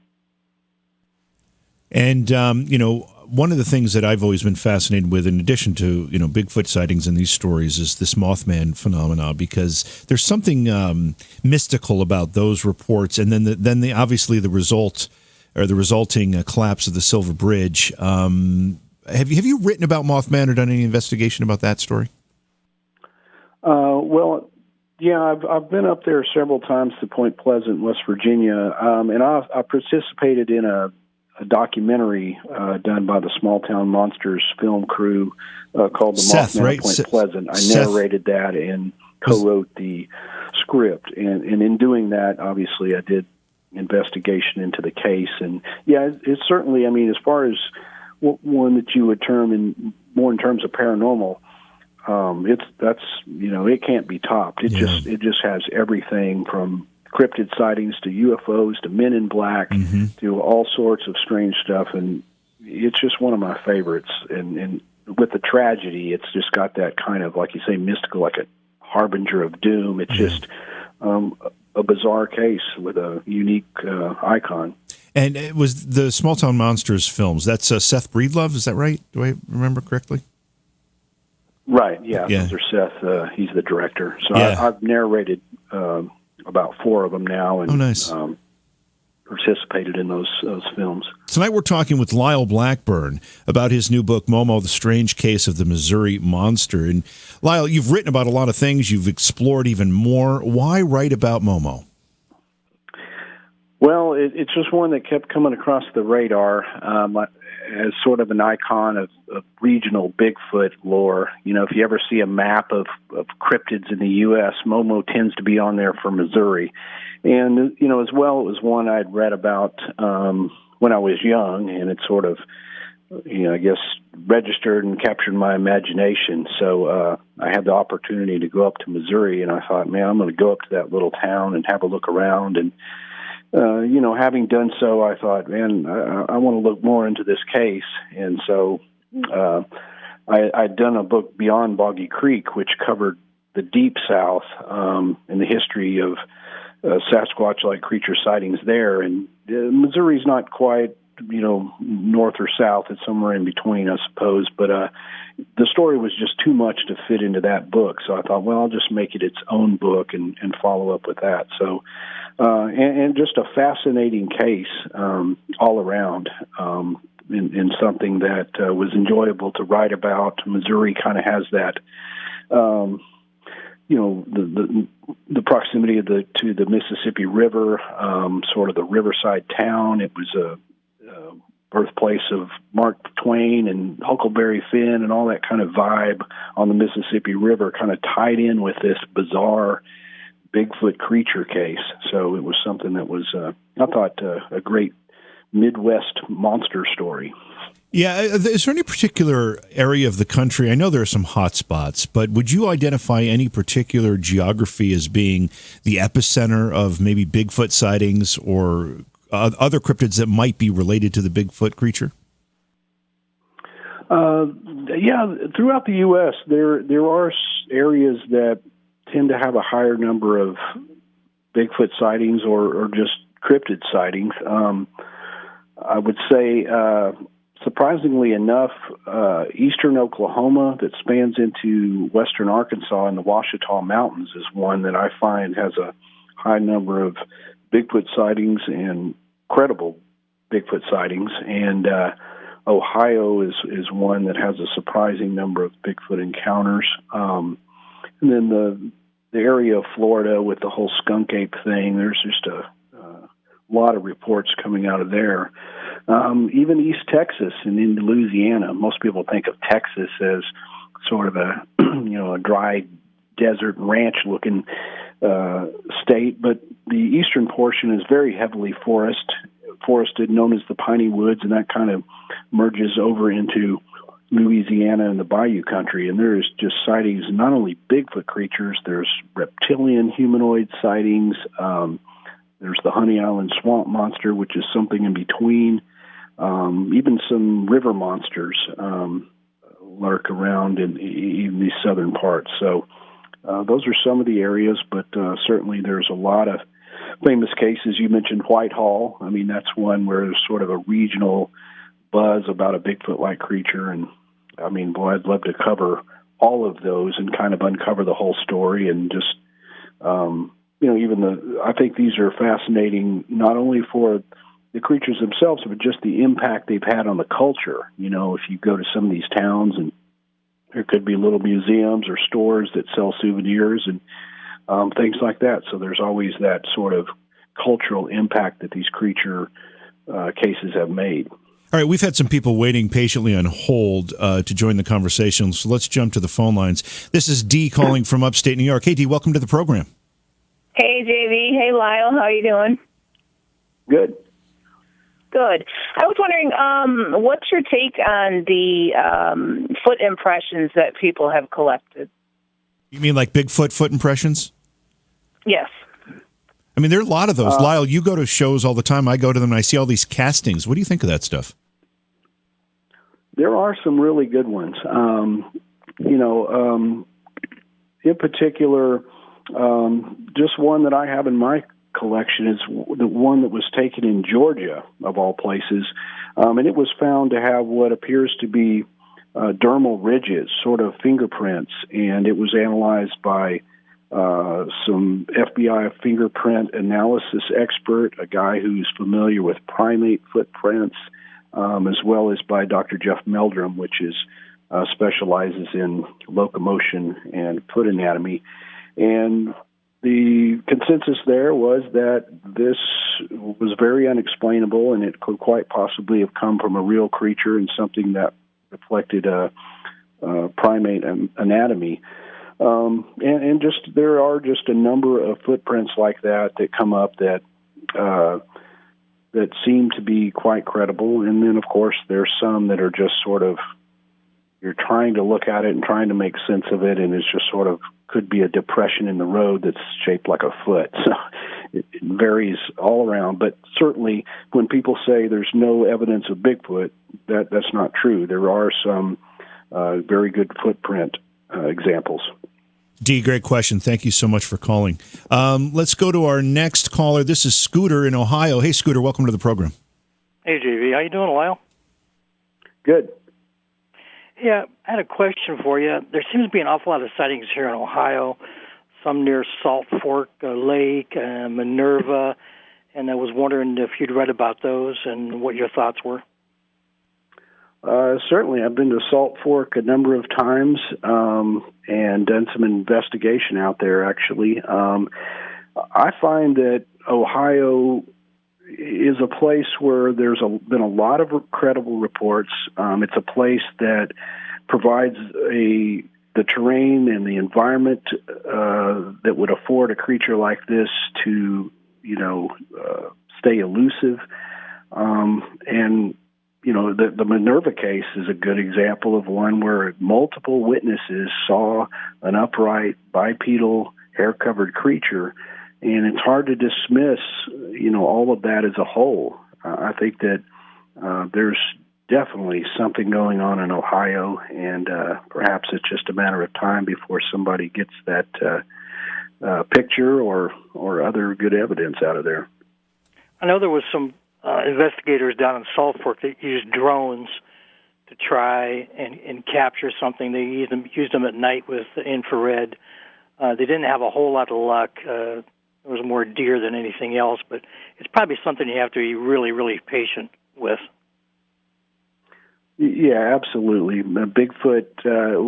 And, one of the things that I've always been fascinated with, in addition to, Bigfoot sightings and these stories, is this Mothman phenomena, because there's something mystical about those reports. And then obviously the result or the resulting collapse of the Silver Bridge. Have you written about Mothman or done any investigation about that story? Well, yeah, I've been up there several times to Point Pleasant, West Virginia, and I participated in a documentary done by the Small Town Monsters film crew called The Mothman right? of Point Pleasant. I narrated that and co-wrote the script. And in doing that, obviously, I did investigation into the case. And, yeah, it's certainly, as far as one that you would term more in terms of paranormal, it can't be topped. It just has everything from cryptid sightings to UFOs to Men in Black to all sorts of strange stuff, and it's just one of my favorites. And with the tragedy, it's just got that kind of, like you say, mystical, like a harbinger of doom. It's just a bizarre case with a unique icon. And it was the Small Town Monsters films. That's Seth Breedlove, is that right? Do I remember correctly? Right, yeah. Those are Seth. He's the director. So I've narrated about 4 of them now. And, nice. participated in those films. Tonight we're talking with Lyle Blackburn about his new book, Momo, The Strange Case of the Missouri Monster. And Lyle, you've written about a lot of things. You've explored even more. Why write about Momo? Well, it's just one that kept coming across the radar as sort of an icon of regional Bigfoot lore. You know, if you ever see a map of cryptids in the U.S., Momo tends to be on there for Missouri. And, you know, as well, it was one I'd read about when I was young, and it sort of, you know, I guess registered and captured my imagination. So I had the opportunity to go up to Missouri, and I thought, man, I'm going to go up to that little town and have a look around. And, you know, having done so, I thought, man, I want to look more into this case. And so I'd done a book, Beyond Boggy Creek, which covered the Deep South and the history of Sasquatch-like creature sightings there. And Missouri's not quite, you know, north or south. It's somewhere in between, I suppose. But the story was just too much to fit into that book. So I thought, well, I'll just make it its own book and follow up with that. So, and just a fascinating case all around, in something that was enjoyable to write about. Missouri kind of has that, you know, the proximity to the Mississippi River, sort of the riverside town. It was a birthplace of Mark Twain and Huckleberry Finn and all that kind of vibe on the Mississippi River, kind of tied in with this bizarre Bigfoot creature case. So it was something that was, I thought, a great Midwest monster story. Yeah, is there any particular area of the country? I know there are some hotspots, but would you identify any particular geography as being the epicenter of maybe Bigfoot sightings or other cryptids that might be related to the Bigfoot creature? Yeah, throughout the U.S., there are areas that tend to have a higher number of Bigfoot sightings or just cryptid sightings. I would say, surprisingly enough, eastern Oklahoma that spans into western Arkansas and the Ouachita Mountains is one that I find has a high number of Bigfoot sightings and credible Bigfoot sightings. And Ohio is one that has a surprising number of Bigfoot encounters. And then the area of Florida with the whole skunk ape thing, there's just a lot of reports coming out of there. Even East Texas and into Louisiana. Most people think of Texas as sort of a, you know, a dry desert ranch-looking state, but the eastern portion is very heavily forested, known as the Piney Woods, and that kind of merges over into Louisiana and the Bayou country. And there's just sightings, not only Bigfoot creatures, there's reptilian humanoid sightings. There's the Honey Island swamp monster, which is something in between. Even some river monsters lurk around in even these southern parts. So those are some of the areas, but certainly there's a lot of famous cases. You mentioned Whitehall. I mean, that's one where there's sort of a regional buzz about a Bigfoot-like creature. And, I mean, boy, I'd love to cover all of those and kind of uncover the whole story and just, you know, I think these are fascinating not only for the creatures themselves, but just the impact they've had on the culture. You know, if you go to some of these towns, and there could be little museums or stores that sell souvenirs and things like that. So there's always that sort of cultural impact that these creature cases have made. All right, we've had some people waiting patiently on hold to join the conversation, so let's jump to the phone lines. This is Dee calling from upstate New York. Hey, Dee, welcome to the program. Hey, JV. Hey, Lyle. How are you doing? Good. Good. I was wondering, what's your take on the foot impressions that people have collected? You mean like Bigfoot foot impressions? Yes. I mean, there are a lot of those. Lyle, you go to shows all the time. I go to them, and I see all these castings. What do you think of that stuff? There are some really good ones. You know, in particular, just one that I have in my collection is the one that was taken in Georgia, of all places, and it was found to have what appears to be dermal ridges, sort of fingerprints, and it was analyzed by some FBI fingerprint analysis expert, a guy who's familiar with primate footprints, as well as by Dr. Jeff Meldrum, which is specializes in locomotion and foot anatomy. And the consensus there was that this was very unexplainable, and it could quite possibly have come from a real creature and something that reflected a primate anatomy. And just there are just a number of footprints like that come up that seem to be quite credible. And then, of course, there's some that are just sort of, you're trying to look at it and trying to make sense of it, and it's just sort of could be a depression in the road that's shaped like a foot. So it varies all around. But certainly when people say there's no evidence of Bigfoot, that's not true. There are some very good footprint examples. Dee, great question. Thank you so much for calling. Let's go to our next caller. This is Scooter in Ohio. Hey, Scooter, welcome to the program. Hey, JV. How you doing, Lyle? Good. Yeah, I had a question for you. There seems to be an awful lot of sightings here in Ohio, some near Salt Fork Lake, Minerva, and I was wondering if you'd read about those and what your thoughts were. Certainly. I've been to Salt Fork a number of times and done some investigation out there, actually. I find that Ohio is a place where there's been a lot of credible reports. It's a place that provides the terrain and the environment that would afford a creature like this to, stay elusive. And the Minerva case is a good example of one where multiple witnesses saw an upright, bipedal, hair-covered creature, and it's hard to dismiss, all of that as a whole. I think that there's definitely something going on in Ohio, and perhaps it's just a matter of time before somebody gets that picture or other good evidence out of there. I know there was some investigators down in Salt Fork that used drones to try and capture something. They used them at night with infrared. They didn't have a whole lot of luck. It was more deer than anything else, but it's probably something you have to be really, really patient with. Yeah, absolutely. Bigfoot,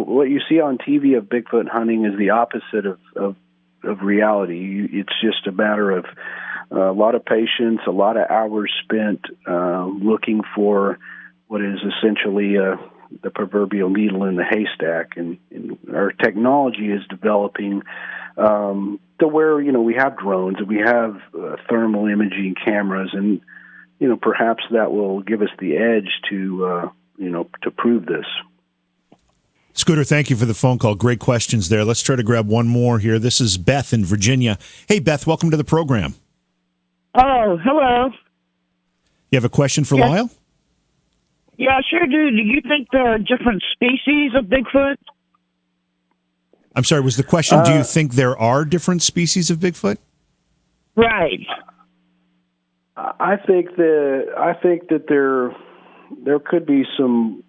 what you see on TV of Bigfoot hunting is the opposite of reality. It's just a matter of a lot of patience, a lot of hours spent looking for what is essentially the proverbial needle in the haystack. And our technology is developing to where, we have drones and we have thermal imaging cameras, and, perhaps that will give us the edge to prove this. Scooter, thank you for the phone call. Great questions there. Let's try to grab one more here. This is Beth in Virginia. Hey, Beth, welcome to the program. Oh, hello. You have a question for Lyle? Yeah, sure do. Do you think there are different species of Bigfoot? I'm sorry, was the question, do you think there are different species of Bigfoot? Right. I think that there could be some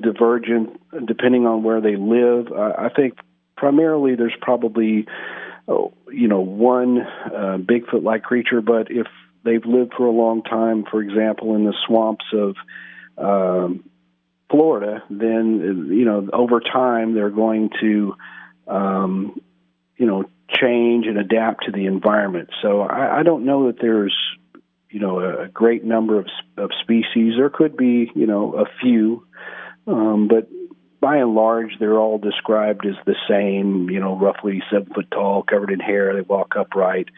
divergence depending on where they live. I think primarily there's probably one Bigfoot-like creature, but if they've lived for a long time, for example, in the swamps of Florida, then over time they're going to change and adapt to the environment. So I don't know that there's a great number of species. There could be a few, but by and large they're all described as the same. Roughly 7 foot tall, covered in hair. They walk upright.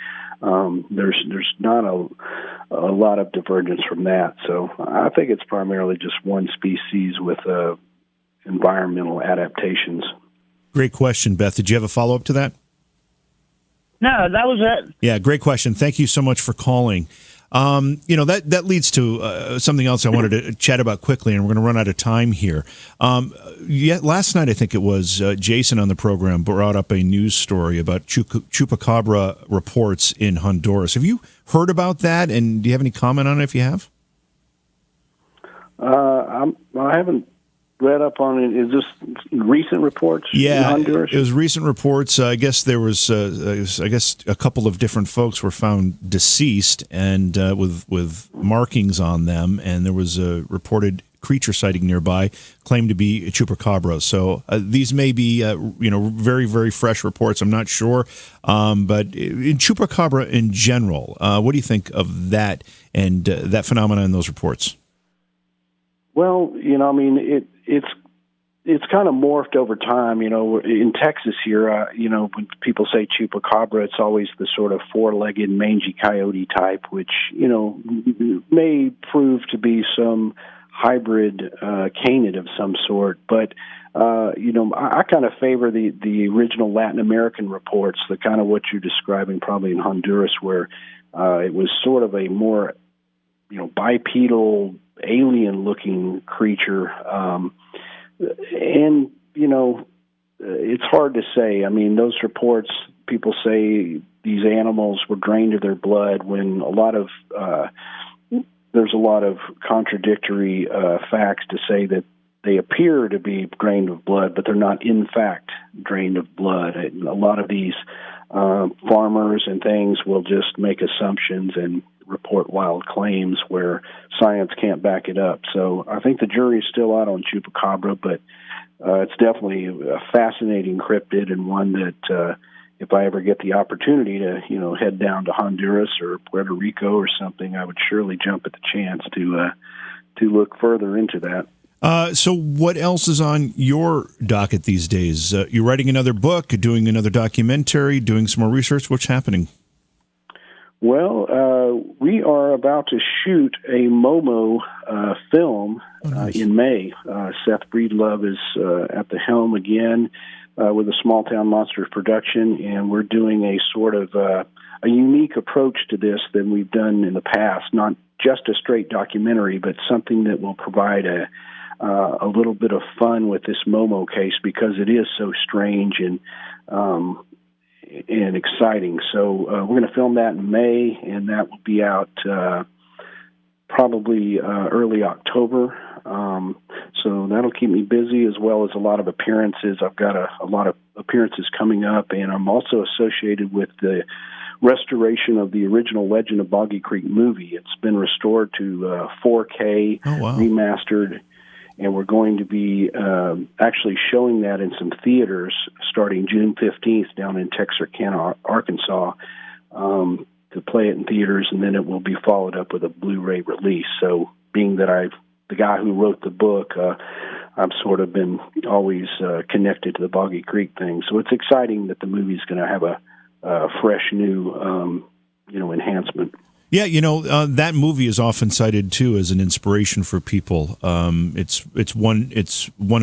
There's not a lot of divergence from that. So I think it's primarily just one species with environmental adaptations. Great question, Beth. Did you have a follow-up to that? No, that was it. Yeah, great question. Thank you so much for calling. That leads to something else I wanted to chat about quickly, and we're going to run out of time here. Last night, I think it was, Jason on the program brought up a news story about chupacabra reports in Honduras. Have you heard about that, and do you have any comment on it if you have? I haven't read up on it? Is this recent reports? Yeah, in Honduras? it was recent reports. I guess there was, I guess a couple of different folks were found deceased and with markings on them, and there was a reported creature sighting nearby, claimed to be a chupacabra. So these may be, very, very fresh reports. I'm not sure, but in chupacabra in general, what do you think of that and that phenomenon in those reports? Well, it's kind of morphed over time. In Texas here, when people say chupacabra, it's always the sort of four-legged, mangy coyote type, which, may prove to be some hybrid canid of some sort. But, I kind of favor the original Latin American reports, the kind of what you're describing probably in Honduras, where it was sort of a more, bipedal, alien-looking creature. And, it's hard to say. I mean, those reports, people say these animals were drained of their blood when there's a lot of contradictory facts to say that they appear to be drained of blood, but they're not in fact drained of blood. A lot of these farmers and things will just make assumptions and report wild claims where science can't back it up. So I think the jury's still out on chupacabra, but it's definitely a fascinating cryptid, and one that if I ever get the opportunity to, head down to Honduras or Puerto Rico or something, I would surely jump at the chance to look further into that. So what else is on your docket these days? You're writing another book, doing another documentary, doing some more research. What's happening? Well, we are about to shoot a Momo film in May. Seth Breedlove is at the helm again with a Small Town Monsters production, and we're doing a sort of a unique approach to this than we've done in the past. Not just a straight documentary, but something that will provide a little bit of fun with this Momo case, because it is so strange and exciting. So we're going to film that in May, and that will be out probably early October. So that'll keep me busy, as well as a lot of appearances. I've got a lot of appearances coming up, and I'm also associated with the restoration of the original Legend of Boggy Creek movie. It's been restored to 4K, remastered, and we're going to be actually showing that in some theaters starting June 15th down in Texarkana, Arkansas, to play it in theaters, and then it will be followed up with a Blu-ray release. So being that the guy who wrote the book, I've sort of been always connected to the Boggy Creek thing. So it's exciting that the movie's going to have a fresh new, enhancement. Yeah, that movie is often cited too as an inspiration for people. It's one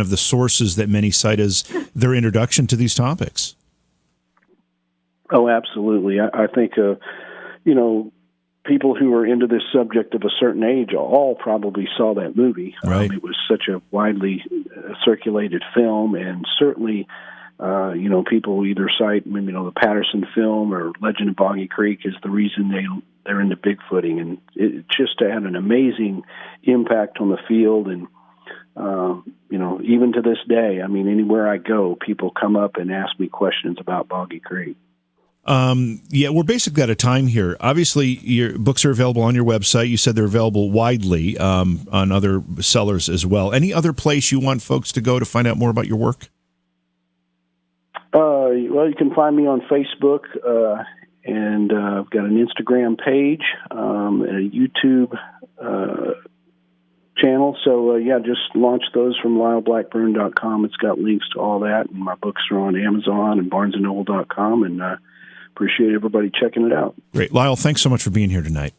of the sources that many cite as their introduction to these topics. Oh, absolutely. I think people who are into this subject of a certain age all probably saw that movie. Right. It was such a widely circulated film, and certainly people either cite the Patterson film or Legend of Boggy Creek as the reason they're into Bigfooting, and it just had an amazing impact on the field. And even to this day, anywhere I go, people come up and ask me questions about Boggy Creek. We're basically out of time here. Obviously, your books are available on your website. You said they're available widely on other sellers as well. Any other place you want folks to go to find out more about your work? Well, you can find me on Facebook, and I've got an Instagram page and a YouTube channel. So, just launch those from LyleBlackburn.com. It's got links to all that, and my books are on Amazon and BarnesandNoble.com, and appreciate everybody checking it out. Great. Lyle, thanks so much for being here tonight.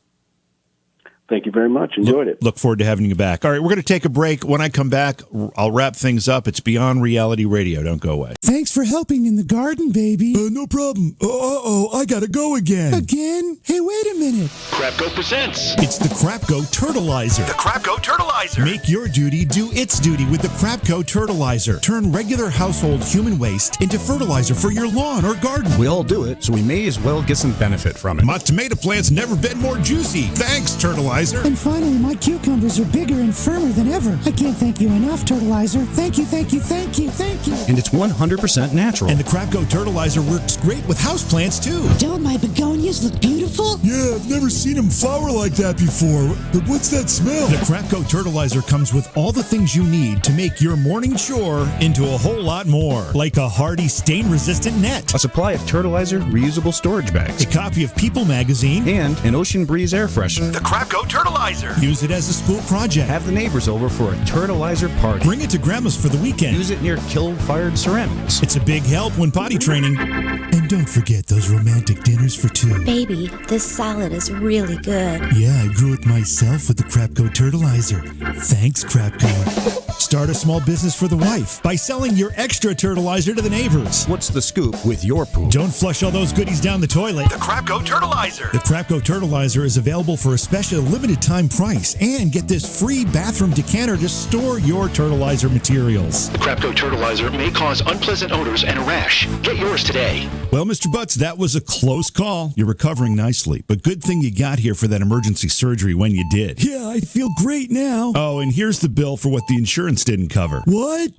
Thank you very much. Enjoyed it. Look forward to having you back. All right, we're going to take a break. When I come back, I'll wrap things up. It's Beyond Reality Radio. Don't go away. Thanks for helping in the garden, baby. No problem. I gotta go again. Again? Hey, wait a minute. Crapco presents. It's the Crapco Turtleizer. The Crapco Turtleizer. Make your duty do its duty with the Crapco Turtleizer. Turn regular household human waste into fertilizer for your lawn or garden. We all do it, so we may as well get some benefit from it. My tomato plant's never been more juicy. Thanks, Turtleizer. Turtleizer. And finally, my cucumbers are bigger and firmer than ever. I can't thank you enough, Turtleizer. Thank you, thank you, thank you, thank you. And it's 100% natural. And the Crapco Turtleizer works great with houseplants, too. Don't my begonias look beautiful? Yeah, I've never seen them flower like that before. But what's that smell? The Crapco Turtleizer comes with all the things you need to make your morning chore into a whole lot more. Like a hardy, stain-resistant net, A supply of Turtleizer reusable storage bags. a copy of People magazine, And an Ocean Breeze air freshener. The Crapco Turtleizer. use it as a school project. Have the neighbors over for a Turtleizer party. Bring it to Grandma's for the weekend. Use it near kill-fired ceramics. It's a big help when potty training. And don't forget those romantic dinners for two. Baby, this salad is really good. Yeah, I grew it myself with the Crapco Turtleizer. Thanks, Crapco. Start a small business for the wife by selling your extra Turtleizer to the neighbors. What's the scoop with your poop? Don't flush all those goodies down the toilet. The Crapco Turtleizer. The Crapco Turtleizer is available for a special limited time price. And get this free bathroom decanter to store your Turtleizer materials. The Crapco Turtleizer may cause unpleasant odors and a rash. Get yours today. Well, Mr. Butts, that was a close call. You're recovering nicely, but good thing you got here for that emergency surgery when you did. Yeah, I feel great now. Oh, and here's the bill for what the insurance didn't cover. What?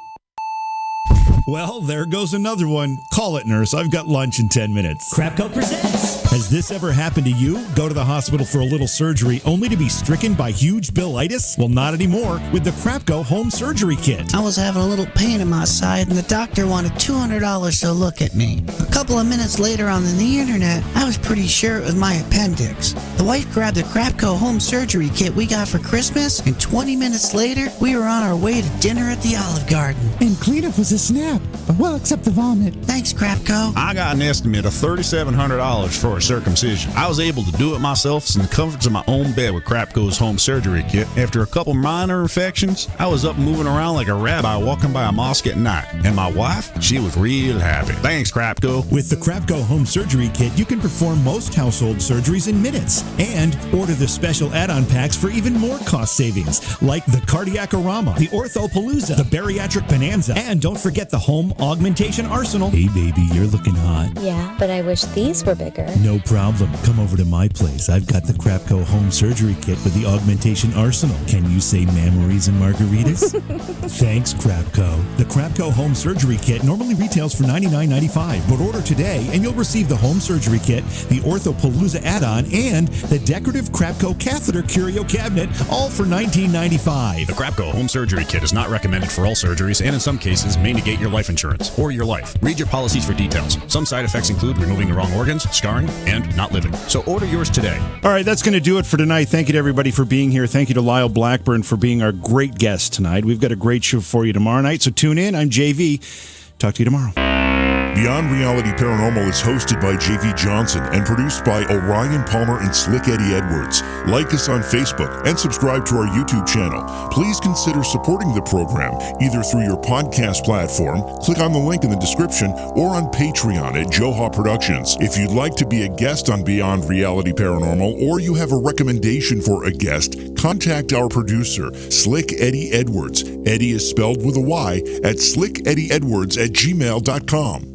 Well, there goes another one. Call it, nurse. I've got lunch in 10 minutes. Crapco presents. Has this ever happened to you? Go to the hospital for a little surgery only to be stricken by huge billitis? Well, not anymore with the Crapco Home Surgery Kit. I was having a little pain in my side, and the doctor wanted $200 to look at me. A couple of minutes later on the internet, I was pretty sure it was my appendix. The wife grabbed the Crapco Home Surgery Kit we got for Christmas, and 20 minutes later, we were on our way to dinner at the Olive Garden. And cleanup was a snap. Well, except the vomit. Thanks, Crapco. I got an estimate of $3,700 for a circumcision. I was able to do it myself in the comforts of my own bed with Crapco's Home Surgery Kit. After a couple minor infections, I was up moving around like a rabbi walking by a mosque at night. And my wife, she was real happy. Thanks, Crapco. With the Crapco Home Surgery Kit, you can perform most household surgeries in minutes and order the special add-on packs for even more cost savings, like the Cardiacorama, the Orthopalooza, the Bariatric Bonanza, and don't forget the Home Augmentation Arsenal. Hey, baby, you're looking hot. Yeah, but I wish these were bigger. No problem. Come over to my place. I've got the Crapco Home Surgery Kit with the Augmentation Arsenal. Can you say memories and margaritas? Thanks, Crapco. The Crapco Home Surgery Kit normally retails for $99.95, but order today and you'll receive the Home Surgery Kit, the Orthopalooza add-on, and the decorative Crapco Catheter Curio Cabinet, all for $19.95. The Crapco Home Surgery Kit is not recommended for all surgeries and in some cases may negate your life insurance or your life. Read your policies for details. Some side effects include removing the wrong organs, scarring, and not living. So order yours today. All right, that's going to do it for tonight. Thank you to everybody for being here. Thank you to Lyle Blackburn for being our great guest tonight. We've got a great show for you tomorrow night, so tune in. I'm JV. Talk to you tomorrow. Beyond Reality Paranormal is hosted by J.V. Johnson and produced by Orion Palmer and Slick Eddie Edwards. Like us on Facebook and subscribe to our YouTube channel. Please consider supporting the program either through your podcast platform, click on the link in the description, or on Patreon at Joha Productions. If you'd like to be a guest on Beyond Reality Paranormal or you have a recommendation for a guest, contact our producer, Slick Eddie Edwards. Eddie is spelled with a Y at slickeddieedwards@gmail.com.